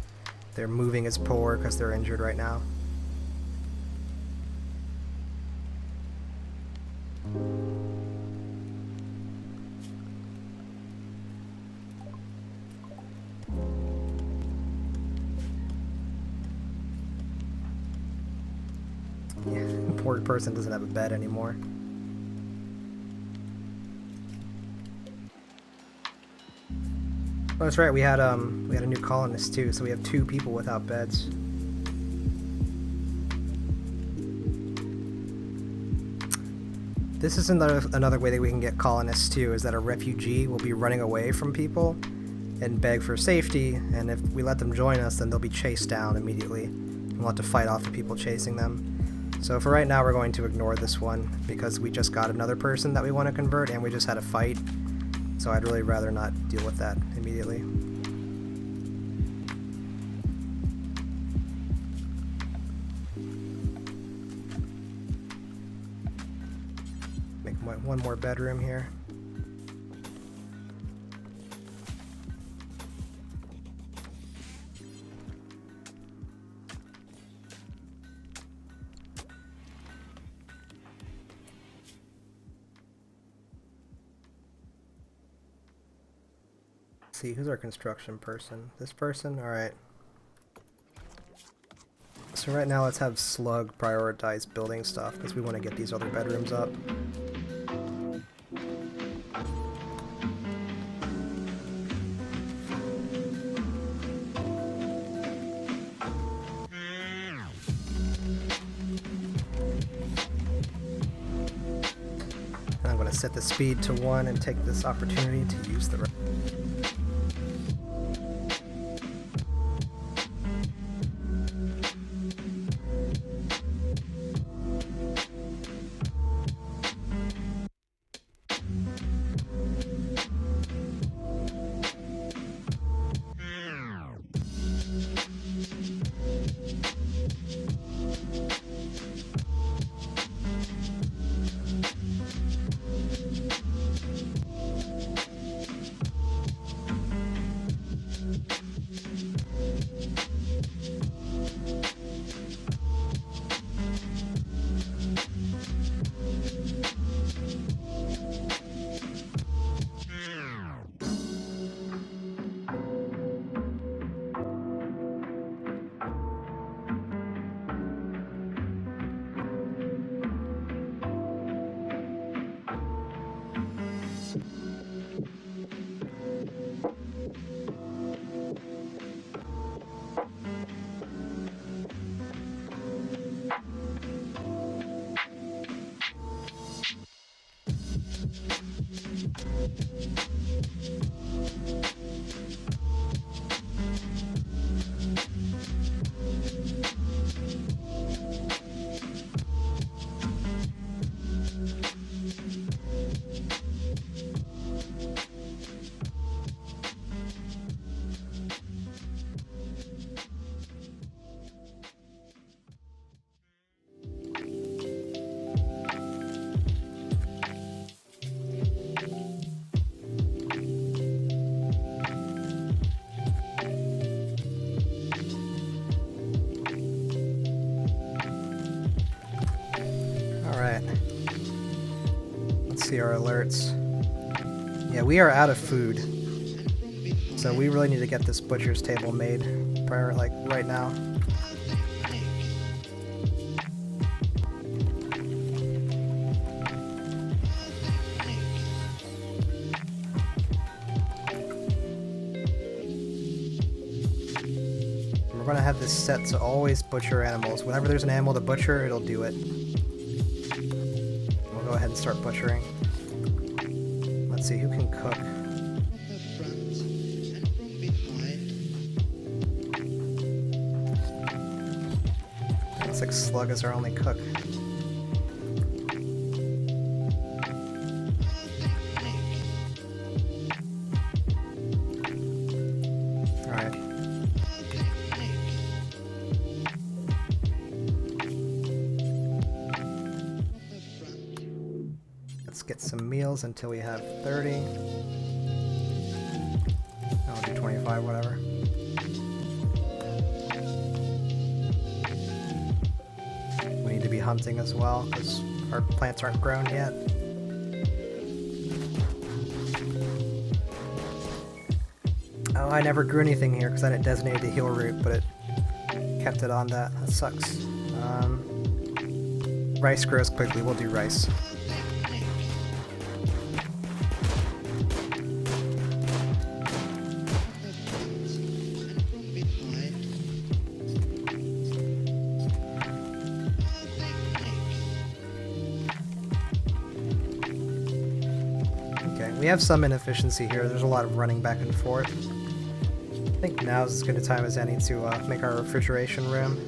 Their moving is poor because they're injured right now. Yeah, poor person doesn't have a bed anymore. Oh, that's right. We had a new colonist too, so we have 2 people without beds. This is another way that we can get colonists too, is that a refugee will be running away from people and beg for safety, and if we let them join us, then they'll be chased down immediately. And we'll have to fight off the people chasing them. So for right now, we're going to ignore this one because we just got another person that we want to convert, and we just had a fight. So I'd really rather not deal with that immediately. Make one more bedroom here. See, who's our construction person? This person? Alright. So right now let's have Slug prioritize building stuff because we want to get these other bedrooms up. I'm going to set the speed to 1 and take this opportunity to use the see our alerts. Yeah, we are out of food. So we really need to get this butcher's table made like right now. We're gonna have this set to always butcher animals. Whenever there's an animal to butcher, it'll do it. We'll go ahead and start butchering. Let's see, who can cook? Looks like Slug is our only cook. Alright. Let's get some meals until we have 30. I'll do 25, whatever. hunting as well, because our plants aren't grown yet. Oh, I never grew anything here because I didn't designate the heal root, but it kept it on that. That sucks. Rice grows quickly. We'll do rice. Okay, we have some inefficiency here. There's a lot of running back and forth. I think now's as good a time as any to make our refrigeration room.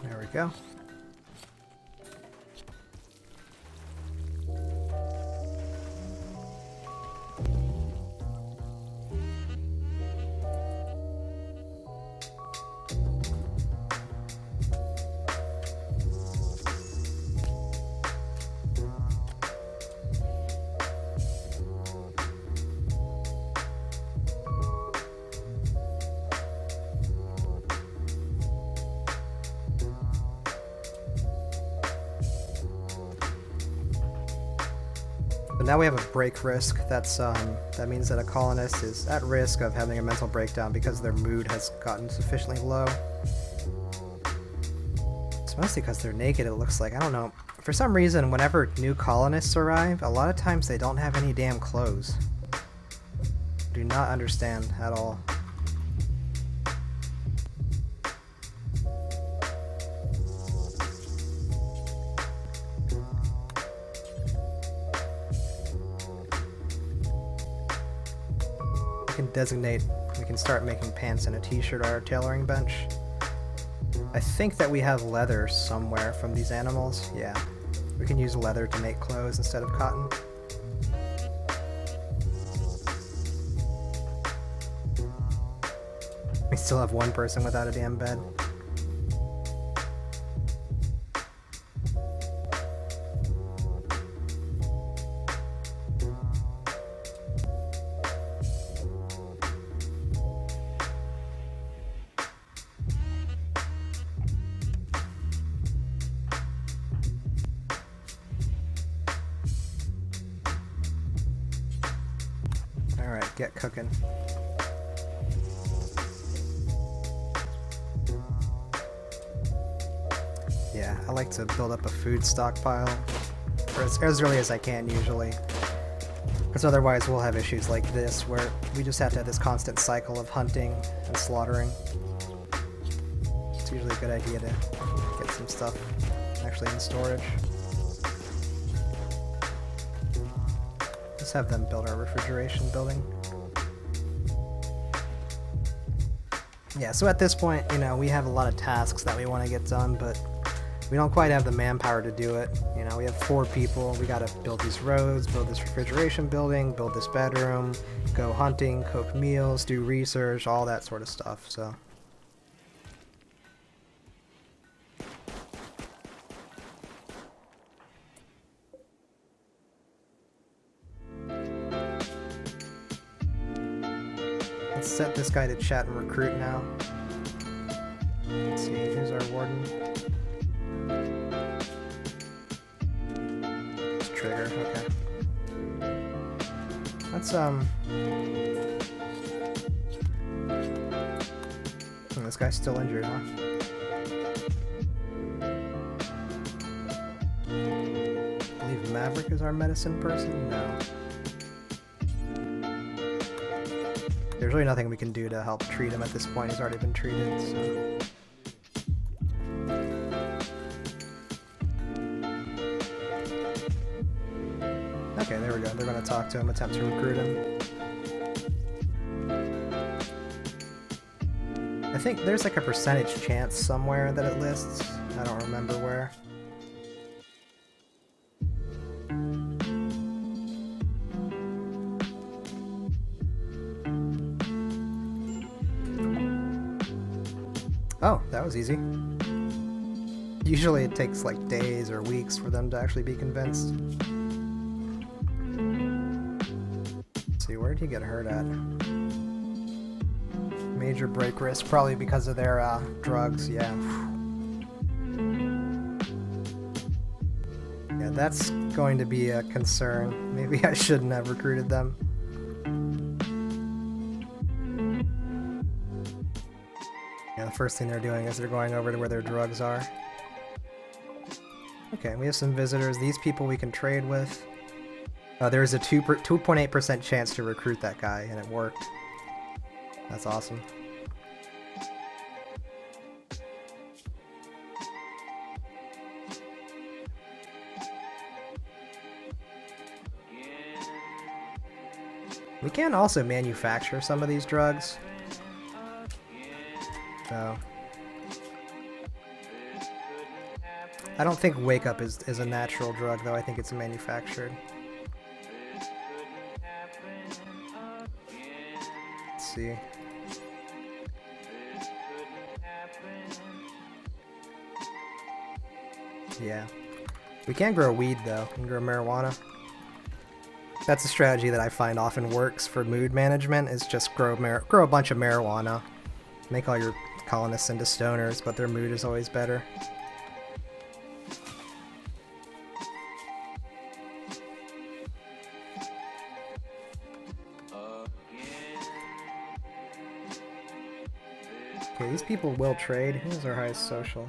There we go. But now we have a break risk. That means that a colonist is at risk of having a mental breakdown because their mood has gotten sufficiently low. It's mostly because they're naked, it looks like. I don't know. For some reason, whenever new colonists arrive, a lot of times they don't have any damn clothes. Do not understand at all. We can start making pants and a t-shirt at our tailoring bench. I think that we have leather somewhere from these animals. Yeah, we can use leather to make clothes instead of cotton. We still have one person without a damn bed. Alright, get cooking. Yeah, I like to build up a food stockpile for as early as I can usually. Because otherwise we'll have issues like this where we just have to have this constant cycle of hunting and slaughtering. It's usually a good idea to get some stuff actually in storage. Let's have them build our refrigeration building. Yeah, so at this point, you know, we have a lot of tasks that we want to get done, but we don't quite have the manpower to do it. You know, we have 4 people. We gotta build these roads, build this refrigeration building, build this bedroom, go hunting, cook meals, do research, all that sort of stuff, so. Let's set this guy to chat and recruit now. Let's see, who's our warden? It's Trigger, okay. Let's, this guy's still injured, huh? I believe Maverick is our medicine person? No. There's really nothing we can do to help treat him at this point. He's already been treated, so. Okay, there we go. They're going to talk to him, attempt to recruit him. I think there's like a percentage chance somewhere that it lists. I don't remember where. Oh, that was easy. Usually it takes like days or weeks for them to actually be convinced. see, where did he get hurt at? Major break risk, probably because of their drugs, yeah. Yeah, that's going to be a concern. Maybe I shouldn't have recruited them. Yeah, the first thing they're doing is they're going over to where their drugs are. Okay, we have some visitors. These people we can trade with. There's a 2.8% chance to recruit that guy, and it worked. That's awesome. We can also manufacture some of these drugs. So I don't think Wake Up is a natural drug, though. I think it's manufactured. Let's see. Yeah. We can grow weed, though. We can grow marijuana. That's a strategy that I find often works for mood management, is just grow a bunch of marijuana. Make all your colonists into stoners, but their mood is always better. Okay, these people will trade. Who's our highest social?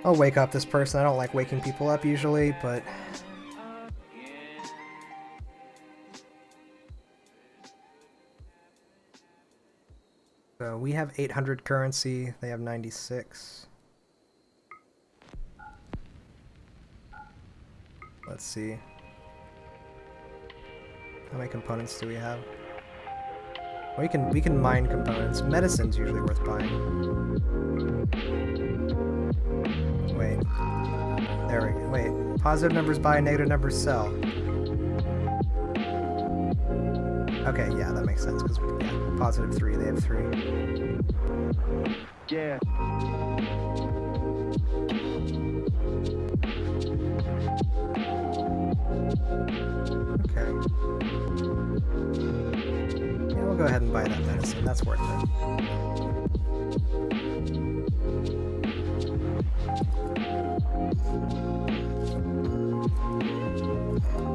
I'll wake up this person. I don't like waking people up usually, but... So we have 800 currency, they have 96. Let's see. How many components do we have? We can mine components. Medicine's usually worth buying. Wait. There we go. Wait. Positive numbers buy, negative numbers sell. Okay, yeah, that makes sense, because yeah, positive 3, they have 3. Yeah. Okay. Yeah, we'll go ahead and buy that medicine. That's worth it.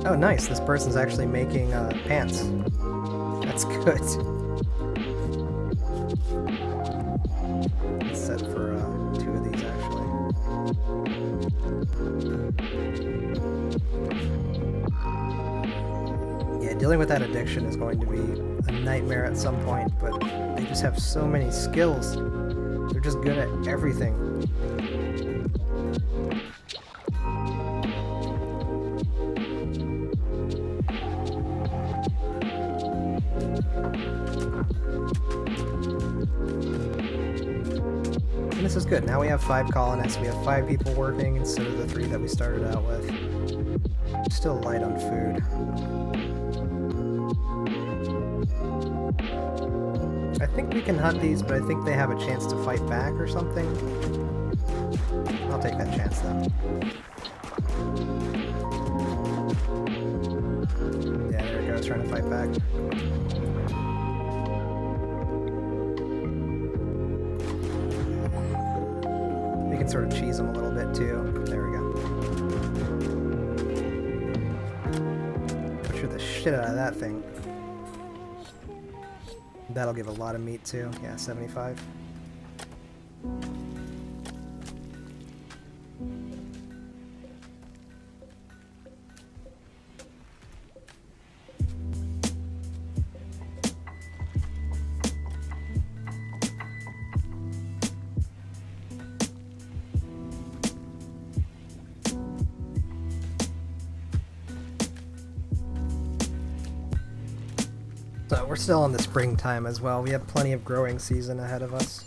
Oh, nice. This person's actually making pants. That's good. It's set for 2 of these, actually. Yeah, dealing with that addiction is going to be a nightmare at some point, but they just have so many skills. They're just good at everything. And this is good. Now we have 5 colonists. We have 5 people working instead of the 3 that we started out with. Still light on food. I think we can hunt these, but I think they have a chance to fight back or something. I'll take that chance, though. Yeah, there it goes, trying to fight back. We can sort of cheese them a little bit, too. There we go. Butcher the shit out of that thing. That'll give a lot of meat too. Yeah, 75. So we're still in the springtime as well. We have plenty of growing season ahead of us.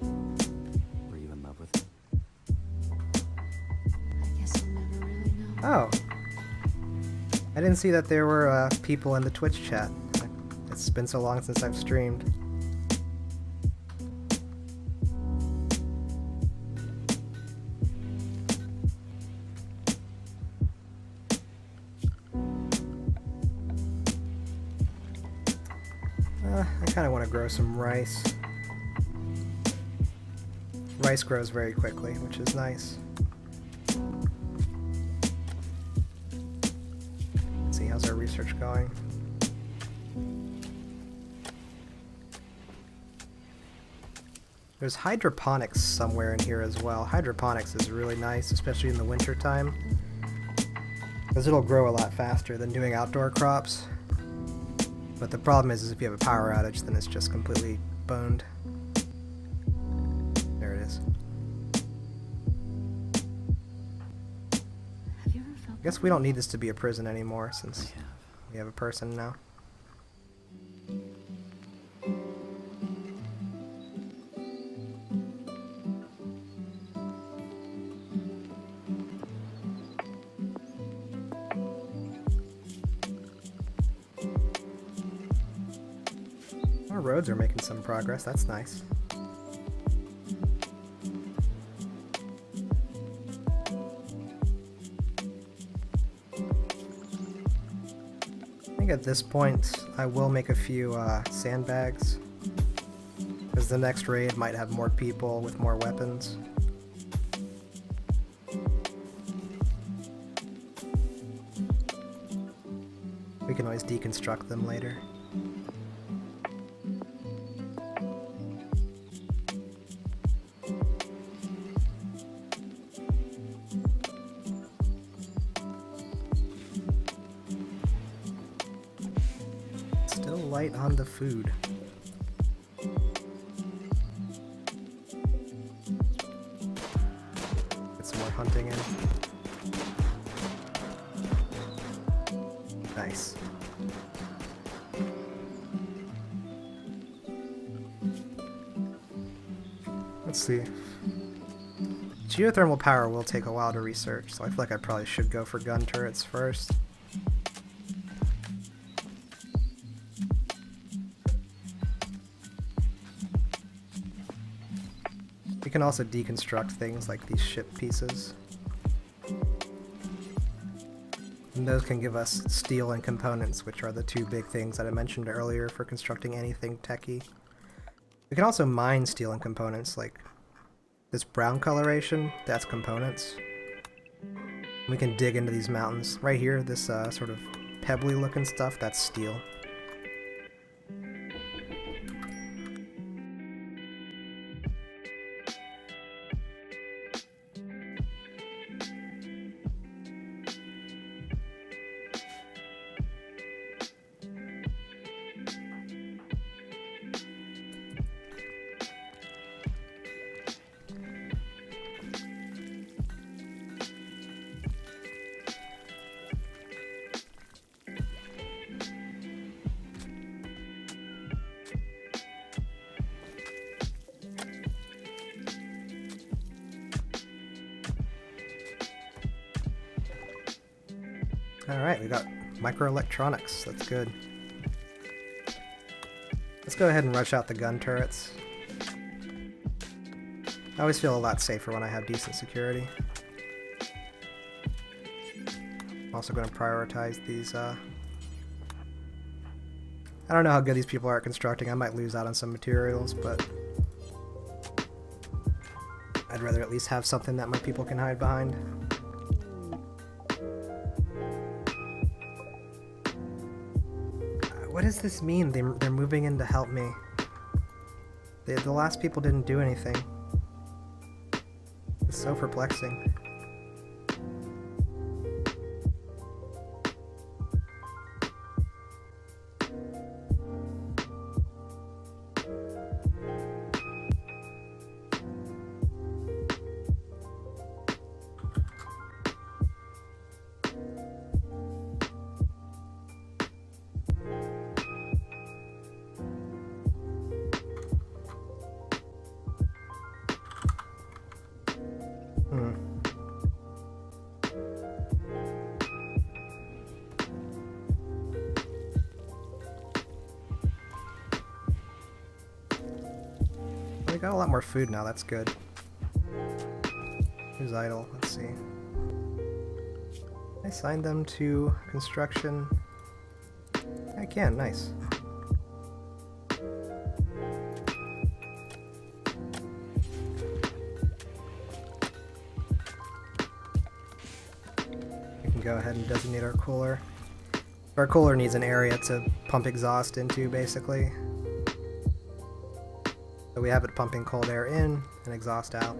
Were you in love with him? I guess I'll never really know. Oh. I didn't see that there were people in the Twitch chat. It's been so long since I've streamed. I kind of want to grow some rice. Rice grows very quickly, which is nice. Let's see, how's our research going? There's hydroponics somewhere in here as well. Hydroponics is really nice, especially in the winter time, because it'll grow a lot faster than doing outdoor crops. But the problem is if you have a power outage, then it's just completely boned. There it is. Have you ever felt I guess we don't need this to be a prison anymore since we have a person now. Our roads are making some progress, that's nice. I think at this point I will make a few sandbags, because the next raid might have more people with more weapons. We can always deconstruct them later. Still light on the food. Get some more hunting in. Nice. Let's see. Geothermal power will take a while to research, so I feel like I probably should go for gun turrets first. We can also deconstruct things like these ship pieces. And those can give us steel and components, which are the two big things that I mentioned earlier for constructing anything techy. We can also mine steel and components, like this brown coloration, that's components. We can dig into these mountains. Right here, this sort of pebbly looking stuff, that's steel. Alright, we got microelectronics, that's good. Let's go ahead and rush out the gun turrets. I always feel a lot safer when I have decent security. I'm also going to prioritize these, I don't know how good these people are at constructing, I might lose out on some materials, but I'd rather at least have something that my people can hide behind. What does this mean? They're moving in to help me. The last people didn't do anything. It's so perplexing. We got a lot more food now, that's good. Who's idle? Let's see. I assigned them to construction. I can, nice. We can go ahead and designate our cooler. Our cooler needs an area to pump exhaust into, basically. So we have it pumping cold air in and exhaust out.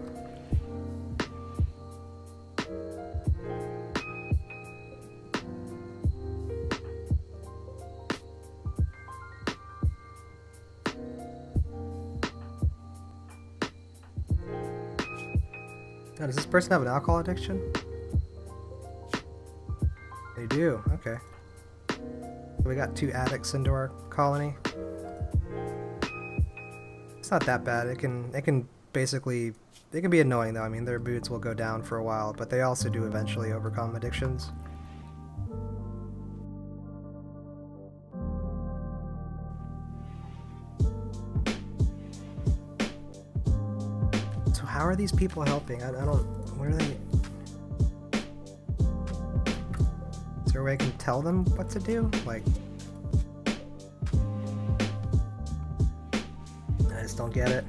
Oh, does this person have an alcohol addiction? They do, okay. We got 2 addicts into our colony. It's not that bad. It can basically, it can be annoying though. I mean, their moods will go down for a while, but they also do eventually overcome addictions. So how are these people helping? I don't, what are they? Is there a way I can tell them what to do? Like, I just don't get it.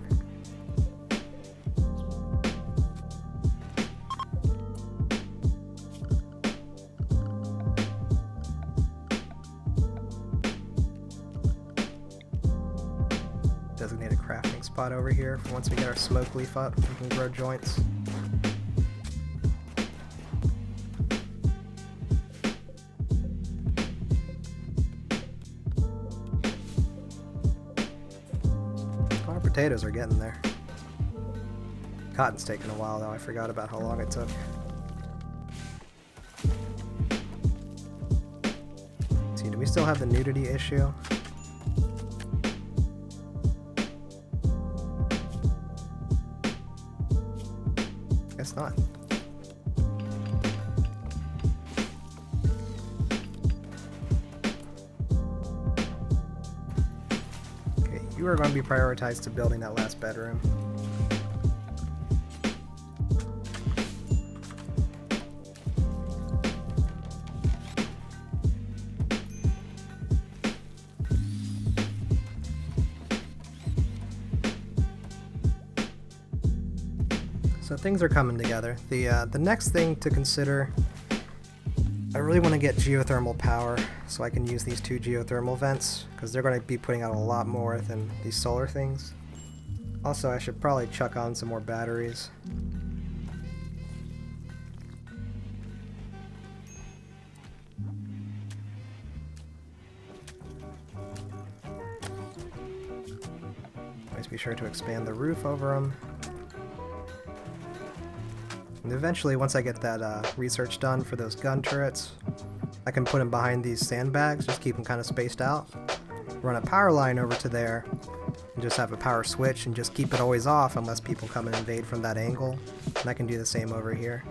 Designate a crafting spot over here. Once we get our smoke leaf up, we can grow joints. Potatoes are getting there. Cotton's taking a while though. I forgot about how long it took. Let's see, do we still have the nudity issue? Guess not. You are going to be prioritized to building that last bedroom. So things are coming together. The next thing to consider, I really want to get geothermal power so I can use these 2 geothermal vents, because they're going to be putting out a lot more than these solar things. Also, I should probably chuck on some more batteries. Always be sure to expand the roof over them. And eventually, once I get that research done for those gun turrets, I can put them behind these sandbags, just keep them kind of spaced out. Run a power line over to there, and just have a power switch and just keep it always off unless people come and invade from that angle. And I can do the same over here.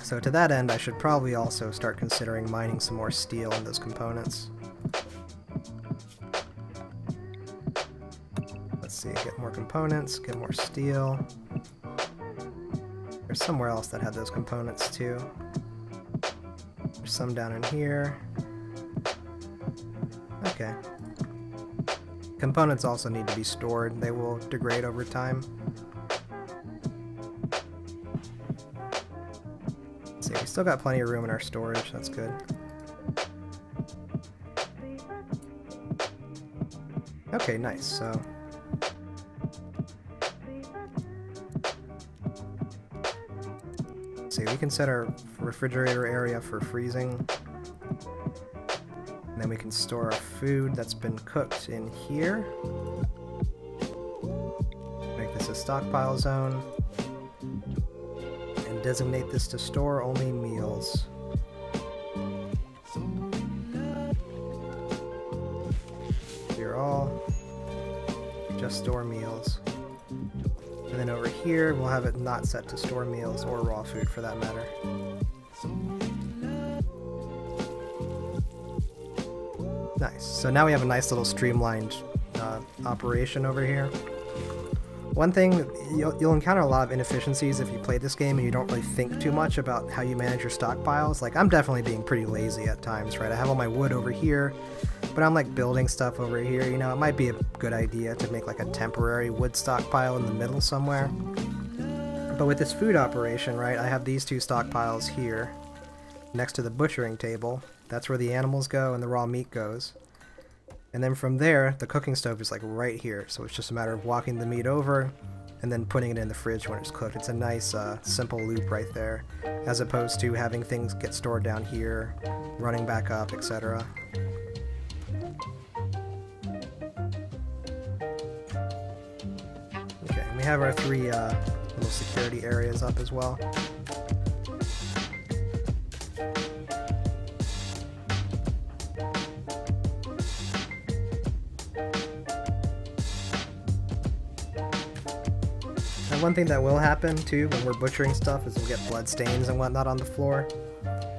So to that end, I should probably also start considering mining some more steel in those components. Let's see, get more components, get more steel. There's somewhere else that had those components too. There's some down in here. Okay. Components also need to be stored. They will degrade over time. Let's see, we still got plenty of room in our storage. That's good. Okay, nice. So see, we can set our refrigerator area for freezing. And then we can store our food that's been cooked in here. Make this a stockpile zone. And designate this to store only meals. Here all, just store meals. And then over here, we'll have it not set to store meals or raw food for that matter. Nice. So now we have a nice little streamlined operation over here. One thing, you'll encounter a lot of inefficiencies if you play this game and you don't really think too much about how you manage your stockpiles. Like, I'm definitely being pretty lazy at times, right? I have all my wood over here, but I'm like building stuff over here. You know, it might be a good idea to make like a temporary wood stockpile in the middle somewhere. But with this food operation, right, I have these two stockpiles here next to the butchering table. That's where the animals go and the raw meat goes. And then from there, the cooking stove is like right here, so it's just a matter of walking the meat over and then putting it in the fridge when it's cooked. It's a nice, simple loop right there, as opposed to having things get stored down here, running back up, etc. Okay, and we have our three little security areas up as well. One thing that will happen too when we're butchering stuff is we'll get blood stains and whatnot on the floor.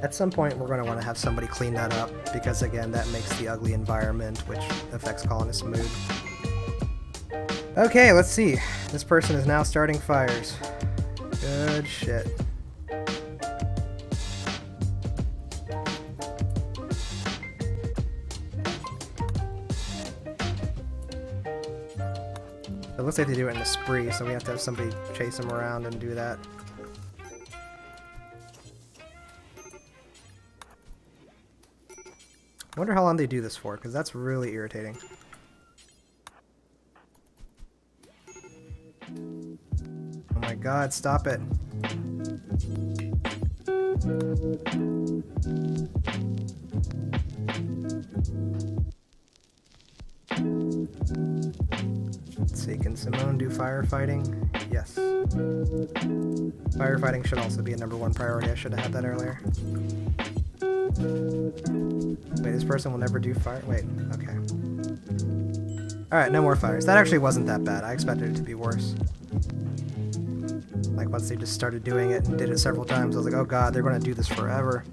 At some point we're going to want to have somebody clean that up because again that makes the ugly environment which affects colonists' mood. Okay, let's see. This person is now starting fires. Good shit. It looks like they do it in a spree, so we have to have somebody chase them around and do that. I wonder how long they do this for, because that's really irritating. Oh my god, stop it. Let's see, can Simone do firefighting? Yes. Firefighting should also be a #1 priority. I should have had that earlier. Wait, this person will never do fire? Wait, okay. Alright, no more fires. That actually wasn't that bad. I expected it to be worse. Like, once they just started doing it and did it several times, I was like, oh god, they're gonna do this forever.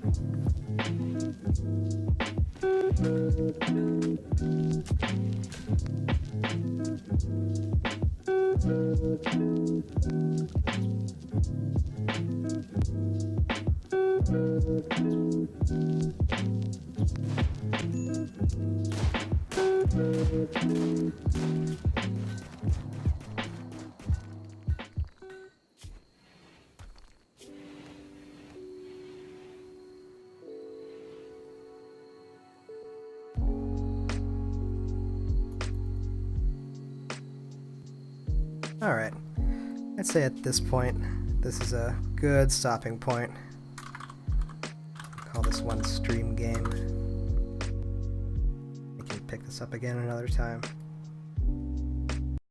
Alright, I'd say at this point, this is a good stopping point. Call this one stream game. We can pick this up again another time.